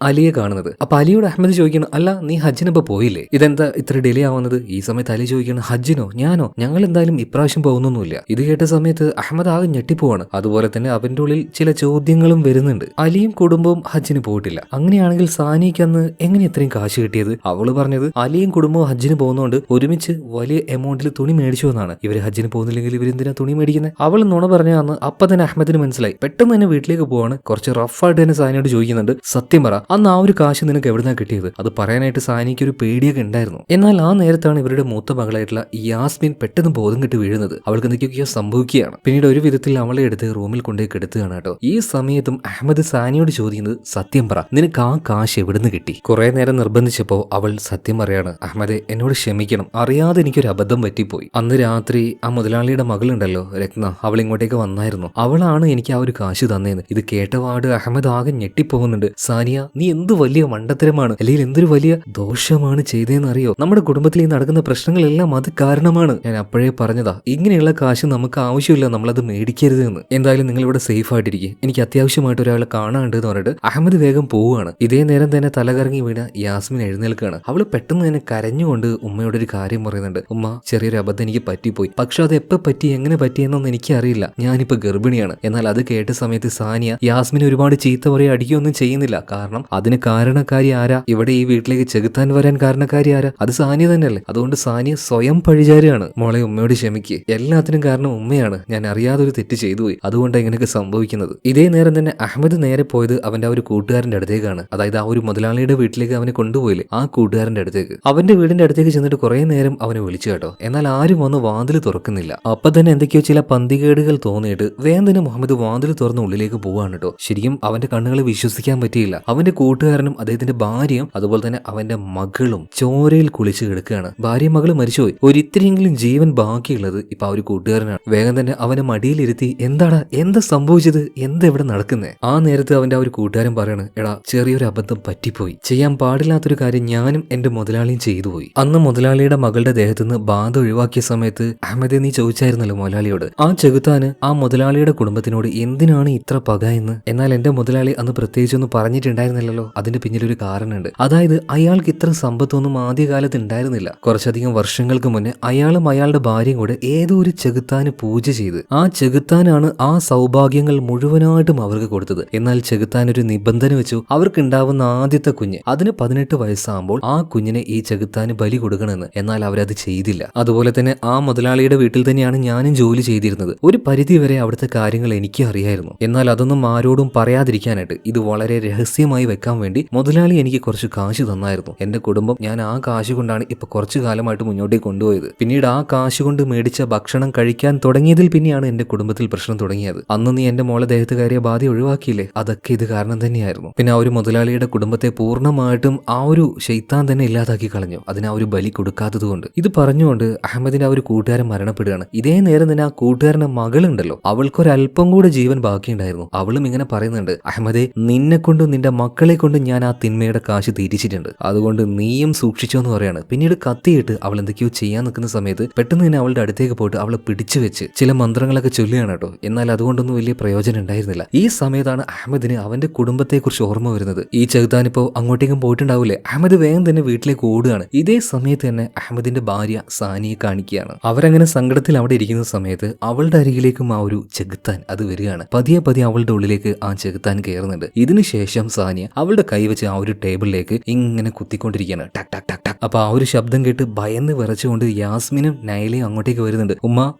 അലിയെ കാണുന്നത്. അപ്പൊ അലിയോട് അഹമ്മദ് ചോദിക്കണം, അല്ല നീ ഹജ്ജിന് ഇപ്പൊ പോയില്ലേ? പോയില്ലേ, ഇതെന്താ ഇത്ര ഡിലേ ആവുന്നത്? ഈ സമയത്ത് അലി ചോദിക്കണം, ഹജ്ജിനോ? ഞാനോ? ഞങ്ങൾ എന്തായാലും ഇപ്രാവശ്യം പോകുന്നൊന്നുമില്ല. ഇത് കേട്ട സമയത്ത് അഹമ്മദ് ആകെ ഞെട്ടിപ്പോവാണ്. അതുപോലെ തന്നെ അവന്റെ ഉള്ളിൽ ചില ചോദ്യങ്ങളും വരുന്നുണ്ട്. അലിയും കുടുംബവും ഹജ്ജിന് പോയിട്ടില്ല. അങ്ങനെയാണെങ്കിൽ സാനിക്ക് അന്ന് എങ്ങനെ ഇത്രയും കാശ് കിട്ടിയത്? അവള് പറഞ്ഞത് അലിയും കുടുംബവും ഹജ്ജിന് പോകുന്നതുകൊണ്ട് ഒരുമിച്ച് വലിയ എമൗണ്ടിൽ തുണി മേടിച്ചു എന്നാണ്. ഇവര് ഹജ്ജിന് പോകുന്നില്ലെങ്കിൽ ഇവരെന്തിനാ തുണി മേടിക്കുന്നത്? അവൾ നുണ പറഞ്ഞ അന്ന് അപ്പൊ തന്നെ അഹമ്മദിന് മനസ്സിലായി. പെട്ടെന്ന് തന്നെ വീട്ടിലേക്ക് പോവാണ്. കുറച്ച് റഫായിട്ട് തന്നെ സാനിയോട് ചോദിക്കുന്നുണ്ട്, സത്യം പറ, അന്ന് ആ ഒരു കാശ് നിനക്ക് എവിടുന്നാ കിട്ടിയത്? അത് പറയാനായിട്ട് സാനിക്ക് ഒരു പേടിയൊക്കെ ഉണ്ടായിരുന്നു. എന്നാൽ ആ നേരത്താണ് ഇവരുടെ മൂത്ത മകളായിട്ടുള്ള യാസ്മിൻ പെട്ടെന്ന് ബോധം കെട്ട് വീഴുന്നത്. അവൾക്ക് എന്തൊക്കെയൊക്കെയോ സംഭവിക്കുകയാണ്. പിന്നീട് ഒരു വിധത്തിൽ അവളെ എടുത്ത് റൂമിൽ കൊണ്ടുപോയി കെടുത്തുകയാണ് കേട്ടോ. ഈ സമയത്തും അഹമ്മദ് സാനിയോട് ചോദിക്കുന്നത്, സത്യം പറ, നിനക്ക് ആ കാശ് എവിടുന്ന് കിട്ടി? കുറെ നേരം നിർബന്ധിച്ചപ്പോ അവൾ സത്യം പറയാണ്, അഹമ്മദെ, എന്നോട് ക്ഷമിക്കണം, അറിയാതെ എനിക്കൊരു അബദ്ധം പറ്റിപ്പോയി. അന്ന് രാത്രി ആ മുതലാളിയുടെ മകളുണ്ടല്ലോ രത്ന, അവൾ ഇങ്ങോട്ടേക്ക് വന്നായിരുന്നു. അവളാണ് എനിക്ക് ആ ഒരു കാശ് തന്നേന്ന്. ഇത് കേട്ടപാട് അഹമ്മദ് ആകെ ഞെട്ടിപ്പോകുന്നുണ്ട്. സാനിയ, നീ എന്ത് വലിയ മണ്ടത്തരമാണ്, അല്ലെങ്കിൽ എന്തൊരു വലിയ ദോഷമാണ് ചെയ്തതെന്ന് അറിയോ? നമ്മുടെ കുടുംബത്തിൽ ഈ നടക്കുന്ന പ്രശ്നങ്ങളെല്ലാം അത് കാരണമാണ്. ഞാൻ അപ്പോഴേ പറഞ്ഞതാ, ഇങ്ങനെയുള്ള കാശ് നമുക്ക് ആവശ്യമില്ല, നമ്മളത് മേടിക്കരുത് എന്ന്. എന്തായാലും നിങ്ങൾ ഇവിടെ സേഫ് ആയിട്ടിരിക്കും, എനിക്ക് അത്യാവശ്യമായിട്ട് ഒരാളെ കാണാണ്ട് എന്ന് പറഞ്ഞിട്ട് അഹമ്മദ് വേഗം പോവുകയാണ്. ഇതേ നേരം തന്നെ തലകറങ്ങി വീണ യാസ്മിൻ എഴുന്നേൽക്കുകയാണ്. അവള് പെട്ടെന്ന് തന്നെ കരഞ്ഞുകൊണ്ട് ഉമ്മയോട് ഒരു കാര്യം പറയുന്നുണ്ട്. ഉമ്മ, ചെറിയൊരു അബദ്ധം എനിക്ക് പറ്റിപ്പോയി. പക്ഷെ അത് എപ്പോ പറ്റി, എങ്ങനെ പറ്റിയെന്നൊന്നും എനിക്കറിയില്ല. ഞാനിപ്പോ ഗർഭിണിയാണ്. എന്നാൽ അത് കേട്ട സമയത്ത് സാനിയ യാസ്മിനെ ഒരുപാട് ചീത്ത പറയുക അടിക്കുകയൊന്നും ചെയ്യുന്നില്ല. കാരണം അതിന് കാരണക്കാരി ആരാ? ഇവിടെ ഈ വീട്ടിലേക്ക് ചെകുത്താൻ വരാൻ കാരണക്കാരി ആരാ? അത് സാനിയ തന്നെയല്ലേ. അതുകൊണ്ട് സാനിയ സ്വയം പഴിചാരിയാണ്. മോളെ, ഉമ്മയോട് ക്ഷമിക്ക്, എല്ലാത്തിനും കാരണം ഉമ്മയാണ്. ഞാൻ അറിയാതെ ഒരു തെറ്റ് ചെയ്തു പോയി, അതുകൊണ്ടാണ് ഇങ്ങനെയൊക്കെ സംഭവിക്കുന്നത്. ഇതേ നേരം തന്നെ അഹമ്മദ് നേരെ പോയത് അവന്റെ ആ ഒരു കൂട്ടുകാരന്റെ അടുത്തേക്കാണ്. അതായത് ആ ഒരു മുതലാളിയുടെ വീട്ടിലേക്ക് അവനെ കൊണ്ടുപോയില്ലേ, ആ കൂട്ടുകാരന്റെ അടുത്തേക്ക്. അവന്റെ വീടിന്റെ അടുത്തേക്ക് ചെന്നിട്ട് കുറെ നേരം അവനെ വിളിച്ചു കേട്ടോ. എന്നാൽ ആരും വന്ന് വാതിൽ തുറക്കുന്നില്ല. അപ്പൊ തന്നെ എന്തൊക്കെയോ ചില പന്തികേടുകൾ തോന്നിയിട്ട് വേഗം തന്നെ മുഹമ്മദ് വാതിൽ തുറന്ന് ഉള്ളിലേക്ക് പോവാണ് കേട്ടോ. ശരിക്കും അവന്റെ കണ്ണുകളെ വിശ്വസിക്കാൻ പറ്റിയില്ല. അവന്റെ കൂട്ടുകാരനും അദ്ദേഹത്തിന്റെ ഭാര്യയും അതുപോലെ തന്നെ അവന്റെ മകളും ചോരയിൽ കുളിച്ച് കിടക്കുകയാണ്. ഭാര്യയും മകളും മരിച്ചുപോയി. ഒരിത്തിരിയെങ്കിലും ജീവൻ ബാക്കിയുള്ളത് ഇപ്പൊ ആ ഒരു കൂട്ടുകാരനാണ്. വേഗം തന്നെ അവനെ മടിയിലിരുത്തി, എന്താ സംഭവിച്ചത്, എന്താ ഇവിടെ നടക്കുന്നേ? ആ നേരത്ത് അവന്റെ ആ ഒരു കൂട്ടുകാരൻ പറയാണ്, എടാ, ചെറിയൊരു അബദ്ധം പറ്റിപ്പോയി. ചെയ്യാൻ പാടില്ലാത്തൊരു കാര്യം ഞാനും എന്റെ മുതലാളിയും ചെയ്തു പോയി. അന്ന് മുതലാളിയുടെ മകളുടെ ദേഹത്തുനിന്ന് ബാധ ഒഴിവാക്കിയ സമയത്ത് അഹമ്മദെ, നീ ചോദിച്ചായിരുന്നല്ലോ മുതലാളിയോട്, ആ ചെകുത്താന് ആ മുതലാളിയുടെ കുടുംബത്തിനോട് എന്തിനാണ് ഇത്ര പക എന്ന്? എന്നാൽ എന്റെ മുതലാളി അന്ന് പ്രത്യേകിച്ചൊന്നും പറഞ്ഞിട്ടുണ്ടായിരുന്നില്ലല്ലോ. അതിന്റെ പിന്നിലൊരു കാരണമുണ്ട്. അതായത് അയാൾക്ക് ഇത്ര സമ്പത്തൊന്നും ആദ്യകാലത്ത് ഉണ്ടായിരുന്നില്ല. കുറച്ചധികം വർഷങ്ങൾക്ക് മുന്നേ അയാളും അയാളുടെ ഭാര്യയും കൂടെ ഏതോ ഒരു ചെകുത്താന് പൂജ ചെയ്ത് ആ ചെകുത്താനാണ് ആ സൗഭാഗ്യങ്ങൾ മുഴുവനായിട്ടും അവർക്ക് കൊടുത്തത്. എന്നാൽ ചെകുത്താൻ ഒരു നിബന്ധന വെച്ചു, അവർക്ക് ഉണ്ടാവുന്ന ആദ്യത്തെ കുഞ്ഞ് അതിന് 18 വയസ്സാകുമ്പോൾ ആ കുഞ്ഞിനെ ഈ ചെകുത്താന് ബലി കൊടുക്കണമെന്ന്. എന്നാൽ അവരത് ചെയ്തില്ല. അതുപോലെ തന്നെ ആ മുതലാളിയുടെ വീട്ടിൽ തന്നെയാണ് ഞാനും ജോലി ചെയ്തിരുന്നത്. ഒരു പരിധി വരെ അവിടുത്തെ കാര്യങ്ങൾ എനിക്ക് അറിയായിരുന്നു. എന്നാൽ അതൊന്നും ആരോടും പറയാതിരിക്കാനായിട്ട്, ഇത് വളരെ രഹസ്യമായി വെക്കാൻ വേണ്ടി മുതലാളി എനിക്ക് കുറച്ച് കാശ് തന്നായിരുന്നു. എന്റെ കുടുംബം ഞാൻ ആ കാശ് കൊണ്ടാണ് ഇപ്പൊ കുറച്ചു കാലമായിട്ട് മുന്നോട്ടേക്ക് കൊണ്ടുപോയത്. പിന്നീട് ആ കാശ് കൊണ്ട് മേടിച്ച ഭക്ഷണം കഴിക്കാൻ തുടങ്ങിയതിൽ പിന്നെയാണ് എന്റെ കുടുംബത്തിൽ പ്രശ്നം തുടങ്ങിയത്. അന്ന് നീ എന്റെ മോളെ ദേഹത്ത് കയറിയ ബാധ ഒഴിവാക്കിയില്ലേ, അതൊക്കെ ഇത് കാരണം തന്നെയായിരുന്നു. പിന്നെ ആ ഒരു മുതലാളിയുടെ കുടുംബത്തെ പൂർണ്ണമായിട്ടും ആ ഒരു ശൈത്താൻ തന്നെ ഇല്ലാതാക്കി കളഞ്ഞു, അതിന് ആ ഒരു ബലി കൊടുക്കാത്തത് കൊണ്ട്. ഇത് പറഞ്ഞുകൊണ്ട് അഹമ്മദിന്റെ ആ ഒരു കൂട്ടുകാരൻ മരണപ്പെടുകയാണ്. ഇതേ നേരം തന്നെ ആ കൂട്ടുകാരന്റെ മകളുണ്ടല്ലോ, അവൾക്കൊരല്പം കൂടെ ജീവൻ ബാക്കിയുണ്ടായിരുന്നു. അവളും ഇങ്ങനെ പറയുന്നുണ്ട്, അഹമ്മദെ, നിന്നെ കൊണ്ടും നിന്റെ മക്കളെ കൊണ്ടും ഞാൻ ആ തിന്മയുടെ കാശ് തീരിച്ചിട്ടുണ്ട്, അതുകൊണ്ട് നീയും സൂക്ഷിച്ചോ എന്ന് പറയാണ്. പിന്നീട് കത്തിയിട്ട് അവൾ എന്തൊക്കെയോ ചെയ്യാൻ നിൽക്കുന്ന സമയത്ത് പെട്ടെന്ന് തന്നെ അവളുടെ അടുത്തേക്ക് പോയിട്ട് അവളെ പിടിച്ചു വെച്ച് ചില മന്ത്രങ്ങളൊക്കെ ചൊല്ലുകയാണ് കേട്ടോ. എന്നാൽ അതുകൊണ്ടൊന്നും വലിയ പ്രയോജനം ഉണ്ടായിരുന്നില്ല. ഈ സമയത്താണ് അഹമ്മദിന് അവന്റെ കുടുംബത്തെക്കുറിച്ച് ഓർമ്മ വരുന്നത്. ഈ ചെകുത്താനിപ്പോ അങ്ങോട്ടേക്കും പോയിട്ടുണ്ടാവില്ലേ. അഹമ്മദ് വേഗം തന്നെ വീട്ടിലേക്ക് ഓടുകയാണ്. ഇതേ സമയത്ത് തന്നെ അഹമ്മദിന്റെ ഭാര്യ സാനിയെ കാണിക്കുകയാണ്. അവരങ്ങനെ സങ്കടത്തിൽ അവിടെ ഇരിക്കുന്ന സമയത്ത് അവളുടെ അരികിലേക്കും ആ ഒരു ചെകുത്താൻ അത് വരികയാണ്. പതിയെ പതിയെ അവളുടെ ഉള്ളിലേക്ക് ആ ചെകുത്താൻ കയറുന്നുണ്ട്. ഇതിനുശേഷം സാനിയ അവളുടെ കൈ വെച്ച് ആ ഒരു ടേബിളിലേക്ക് ഇങ്ങനെ കുത്തിക്കൊണ്ടിരിക്കുകയാണ്. ടക് ടക് ടക് ടക്. അപ്പൊ ആ ഒരു ശബ്ദം കേട്ട് ഭയന്ന് വിറച്ചുകൊണ്ട് യാസ്മിനും നൈലയും അങ്ങോട്ടേക്ക് വരുന്നുണ്ട്.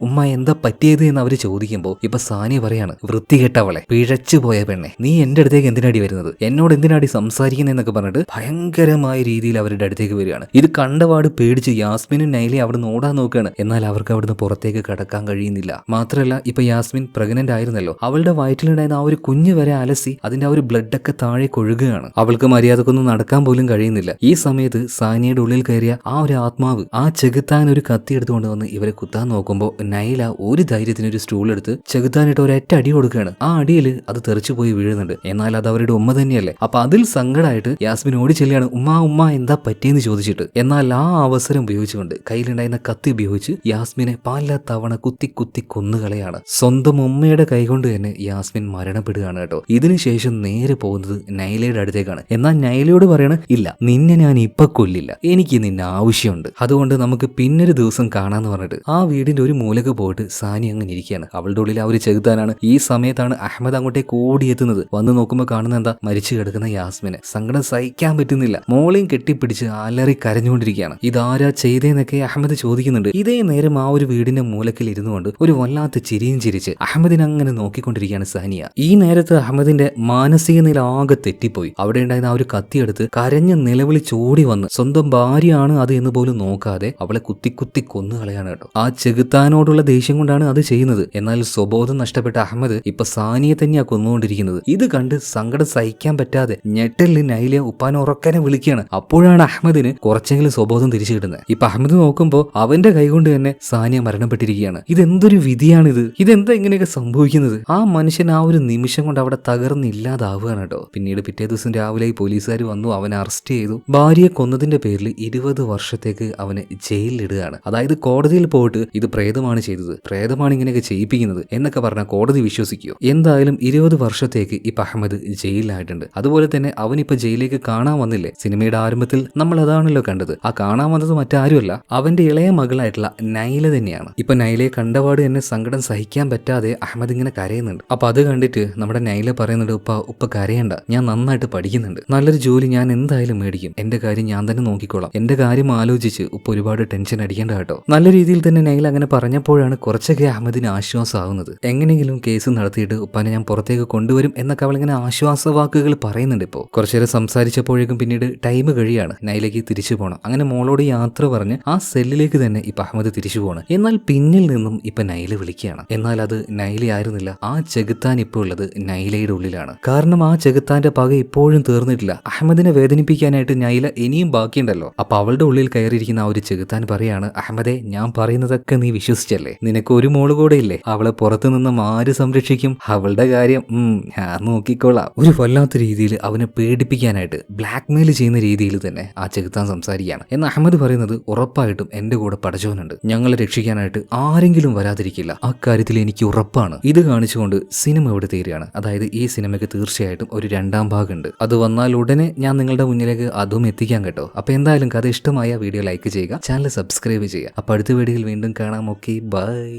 ഉമ്മ എന്താ പറ്റിയത് എന്ന് അവര് ചോദിക്കുമ്പോൾ ഇപ്പൊ സാനിയ പറയാണ്, വൃത്തികെട്ടവളെ, പിഴച്ചു പോയ പെണ്ണെ, നീ എന്റെ അടുത്തേക്ക് എന്തിനാടി വരുന്നത്, എന്നോട് എന്തിനാടി സംസാരിക്കുന്നതെന്നൊക്കെ പറഞ്ഞിട്ട് ഭയങ്കരമായ രീതിയിൽ അവരുടെ അടുത്തേക്ക് വരികയാണ്. ഇത് കണ്ടപാട് പേടിച്ച് യാസ്മിനും നൈലയും അവിടെ ഓടാൻ നോക്കുകയാണ്. എന്നാൽ അവർക്ക് അവിടുന്ന് പുറത്തേക്ക് കടക്കാൻ കഴിയുന്നില്ല. മാത്രമല്ല ഇപ്പൊ യാസ്മിൻ പ്രഗ്നന്റ് ആയിരുന്നല്ലോ, അവളുടെ വയറ്റിലുണ്ടായിരുന്ന ആ ഒരു കുഞ്ഞ് വരെ അലസി അതിന്റെ ആ ഒരു ബ്ലഡ് ഒക്കെ താഴെ കൊഴുകുകയാണ്. അവൾക്ക് മര്യാദക്കൊന്നും നടക്കാൻ പോലും കഴിയുന്നില്ല. ഈ സമയത്ത് സാനിയുടെ ഉള്ളിൽ കയറിയ ആ ഒരു ആത്മാവ് ആ ചെകുത്താൻ ഒരു കത്തി എടുത്തുകൊണ്ട് വന്ന് ഇവരെ കുത്താൻ നോക്കുമ്പോൾ നൈല ഒരു ധൈര്യത്തിന് ഒരു സ്റ്റൂൾ എടുത്ത് ചെകുത്താനിട്ട് ഒരൊറ്റ അടി കൊടുക്കുകയാണ്. ആ അടിയിൽ അത് തെറിച്ചു പോയി വീഴുന്നുണ്ട്. എന്നാൽ അത് അവരുടെ ഉമ്മ തന്നെയല്ലേ. അപ്പൊ അതിൽ സങ്കടമായിട്ട് യാസ്മിൻ ഓടി ചെല്ലുകയാണ്, ഉമ്മ എന്താ പറ്റിയെന്ന് ചോദിച്ചിട്ട്. എന്നാൽ ആ അവസരം ഉപയോഗിച്ചുകൊണ്ട് കയ്യിലുണ്ടായിരുന്ന കത്തി ഉപയോഗിച്ച് യാസ്മിനെ പല തവണ കുത്തി കുത്തി കൊന്നുകളയാണ്. സ്വന്തം ഉമ്മയുടെ കൈകൊണ്ട് തന്നെ യാസ്മിൻ മരണപ്പെടുകയാണ് കേട്ടോ. ഇതിനുശേഷം നേരെ പോകുന്നത് നൈലയുടെ അടുത്തേക്കാണ്. എന്നാൽ നൈലയോട് പറയണ, ഇല്ല, നിന്നെ ഞാൻ ഇപ്പൊ കൊല്ലും, കൊല്ലില്ല, എനിക്ക് നിന്നെ ആവശ്യമുണ്ട്, അതുകൊണ്ട് നമുക്ക് പിന്നൊരു ദിവസം കാണാന്ന് പറഞ്ഞിട്ട് ആ വീടിന്റെ ഒരു മൂലക്ക് പോയിട്ട് സാനി അങ്ങനെ ഇരിക്കുകയാണ്. അവളുടെ ഉള്ളിൽ ആ ഒരു ചെകുത്താനാണ്. ഈ സമയത്താണ് അഹമ്മദ് അങ്ങോട്ടേക്ക് ഓടിയെത്തുന്നത്. വന്ന് നോക്കുമ്പോൾ കാണുന്ന എന്താ, മരിച്ചു കിടക്കുന്ന യാസ്മിനെ. സങ്കടം സഹിക്കാൻ പറ്റുന്നില്ല, മോളെയും കെട്ടിപ്പിടിച്ച് അലറി കരഞ്ഞുകൊണ്ടിരിക്കുകയാണ്. ഇതാരാ ചെയ്തേന്നൊക്കെ അഹമ്മദ് ചോദിക്കുന്നുണ്ട്. ഇതേ നേരം ആ ഒരു വീടിന്റെ മൂലക്കിൽ ഇരുന്നു കൊണ്ട് ഒരു വല്ലാത്ത ചിരിയും ചിരിച്ച് അഹമ്മദിനെ അങ്ങനെ നോക്കിക്കൊണ്ടിരിക്കുകയാണ് സാനിയ. ഈ നേരത്ത് അഹമ്മദിന്റെ മാനസിക നില ആകെ തെറ്റിപ്പോയി. അവിടെ ഉണ്ടായിരുന്ന ആ ഒരു കത്തിയെടുത്ത് കരഞ്ഞ് നിലവിളിച്ചോടി വന്ന് സ്വന്തം ഭാര്യയാണ് അത് എന്ന് പോലും നോക്കാതെ അവളെ കുത്തി കുത്തി കൊന്നു കളയാണ് കേട്ടോ. ആ ചെകുത്താനോടുള്ള ദേഷ്യം കൊണ്ടാണ് അത് ചെയ്യുന്നത്. എന്നാൽ സ്വബോധം നഷ്ടപ്പെട്ട അഹമ്മദ് ഇപ്പൊ സാനിയെ തന്നെയാ കൊന്നുകൊണ്ടിരിക്കുന്നത്. ഇത് കണ്ട് സങ്കടം സഹിക്കാൻ പറ്റാതെ ഞെട്ടലിൽ നൈല ഉപ്പാനെ ഉറക്കനെ വിളിക്കുകയാണ്. അപ്പോഴാണ് അഹമ്മദിന് കുറച്ചെങ്കിലും സ്വബോധം തിരിച്ചു കിട്ടുന്നത്. ഇപ്പൊ അഹമ്മദ് നോക്കുമ്പോൾ അവന്റെ കൈകൊണ്ട് തന്നെ സാനിയ മരണപ്പെട്ടിരിക്കുകയാണ്. ഇതെന്തൊരു വിധിയാണിത്, ഇതെന്താ ഇങ്ങനെയൊക്കെ സംഭവിക്കുന്നത്? ആ മനുഷ്യൻ ആ ഒരു നിമിഷം കൊണ്ട് അവിടെ തകർന്നില്ലാതാവുകയാണ് കേട്ടോ. പിന്നീട് പിറ്റേ ദിവസം രാവിലെ പോലീസുകാർ വന്നു, അവനെ അറസ്റ്റ് ചെയ്തു. ഭാര്യയെ കൊന്നതിന്റെ പേരിൽ 20 വർഷത്തേക്ക് അവനെ ജയിലിലിടുകയാണ്. അതായത് കോടതിയിൽ പോയിട്ട് ഇത് പ്രേതമാണ് ചെയ്തത്, പ്രേതമാണ് ഇങ്ങനെയൊക്കെ ചെയ്യിപ്പിക്കുന്നത് എന്നൊക്കെ പറഞ്ഞാൽ കോടതി വിശ്വസിക്കുമോ? എന്തായാലും 20 വർഷത്തേക്ക് ഇപ്പൊ അഹമ്മദ് ജയിലിലായിട്ടുണ്ട്. അതുപോലെ തന്നെ അവനിപ്പോ ജയിലിലേക്ക് കാണാൻ വന്നില്ലേ, സിനിമയുടെ ആരംഭത്തിൽ നമ്മൾ അതാണല്ലോ കണ്ടത്. ആ കാണാൻ വന്നത് മറ്റാരുമല്ല, അവന്റെ ഇളയ മകളായിട്ടുള്ള നൈല തന്നെയാണ്. ഇപ്പൊ നൈലയെ കണ്ടപാട് തന്നെ സങ്കടം സഹിക്കാൻ പറ്റാതെ അഹമ്മദ് ഇങ്ങനെ കരയുന്നുണ്ട്. അപ്പൊ അത് കണ്ടിട്ട് നമ്മുടെ നൈല പറയുന്നുണ്ട്, ഉപ്പ കരയണ്ട, ഞാൻ നന്നായിട്ട് പഠിക്കുന്നുണ്ട്, നല്ലൊരു ജോലി ഞാൻ എന്തായാലും മേടിക്കും, എന്റെ കാര്യം ഞാൻ തന്നെ നോക്കിക്കോളാം, എന്റെ കാര്യം ആലോചിച്ച് ഉപ്പ ഒരുപാട് ടെൻഷൻ അടിക്കേണ്ട കേട്ടോ. നല്ല രീതിയിൽ തന്നെ നൈല അങ്ങനെ പറഞ്ഞപ്പോഴാണ് കുറച്ചൊക്കെ അഹമ്മദിന് ആശ്വാസമാവുന്നത്. എങ്ങനെയെങ്കിലും കേസ് നടത്തിയിട്ട് ഉപ്പാനെ ഞാൻ പുറത്തേക്ക് കൊണ്ടുവരും എന്നൊക്കെ അവളിങ്ങനെ ആശ്വാസവാക്കുകൾ പറയുന്നുണ്ട്. ഇപ്പോൾ കുറച്ചേരം സംസാരിച്ചപ്പോഴേക്കും പിന്നീട് ടൈം കഴിയാണ്, നൈലയ്ക്ക് തിരിച്ചു പോകണം. അങ്ങനെ മോളോട് യാത്ര പറഞ്ഞ് ആ സെല്ലിലേക്ക് തന്നെ ഇപ്പൊ അഹമ്മദ് തിരിച്ചു പോകണം. എന്നാൽ പിന്നിൽ നിന്നും ഇപ്പൊ നൈല വിളിക്കുകയാണ്. എന്നാൽ അത് നൈല ആയിരുന്നില്ല, ആ ചെകുത്താൻ ഇപ്പോൾ ഉള്ളത് നൈലയുടെ ഉള്ളിലാണ്. കാരണം ആ ചെകുത്താന്റെ പക ഇപ്പോഴും തീർന്നിട്ടില്ല. അഹമ്മദിനെ വേദനിപ്പിക്കാനായിട്ട് നൈല ഇനിയും ബാക്കിയുണ്ടല്ലോ. അപ്പൊ അവളുടെ ഉള്ളിൽ കയറിയിരിക്കുന്ന ആ ഒരു ചെകുത്താൻ പറയാണ്, അഹമ്മദേ, ഞാൻ പറയുന്നതൊക്കെ നീ വിശ്വസിച്ചല്ലേ, നിനക്ക് ഒരു മോള് കൂടെ ഇല്ലേ, അവളെ പുറത്തു നിന്നും ആര് സംരക്ഷിക്കും, അവളുടെ കാര്യം ഞാൻ നോക്കിക്കോളാം. ഒരു വല്ലാത്ത രീതിയിൽ അവനെ പേടിപ്പിക്കാനായിട്ട് ബ്ലാക്ക് മെയിൽ ചെയ്യുന്ന രീതിയിൽ തന്നെ ആ ചെകുത്താൻ സംസാരിക്കുകയാണ്. എന്ന് അഹമ്മദ് പറയുന്നത്, ഉറപ്പായിട്ടും എന്റെ കൂടെ പടച്ചോനുണ്ട്, ഞങ്ങളെ രക്ഷിക്കാനായിട്ട് ആരെങ്കിലും വരാതിരിക്കില്ല, അക്കാര്യത്തിൽ എനിക്ക് ഉറപ്പാണ്. ഇത് കാണിച്ചുകൊണ്ട് സിനിമ ഇവിടെ തീരുകയാണ്. അതായത് ഈ സിനിമയ്ക്ക് തീർച്ചയായിട്ടും ഒരു 2ാം ഭാഗമുണ്ട്. അത് വന്നാൽ ഉടനെ ഞാൻ നിങ്ങളുടെ മുന്നിലേക്ക് അതും എത്തിക്കാൻ കേട്ടോ. അപ്പൊ എന്തായാലും കഥ ഇഷ്ടമായ വീഡിയോ ലൈക്ക് ചെയ്യുക, ചാനൽ സബ്സ്ക്രൈബ് ചെയ്യുക. അപ്പൊ അടുത്ത വീഡിയോയിൽ വീണ്ടും കാണാം. Okay, by.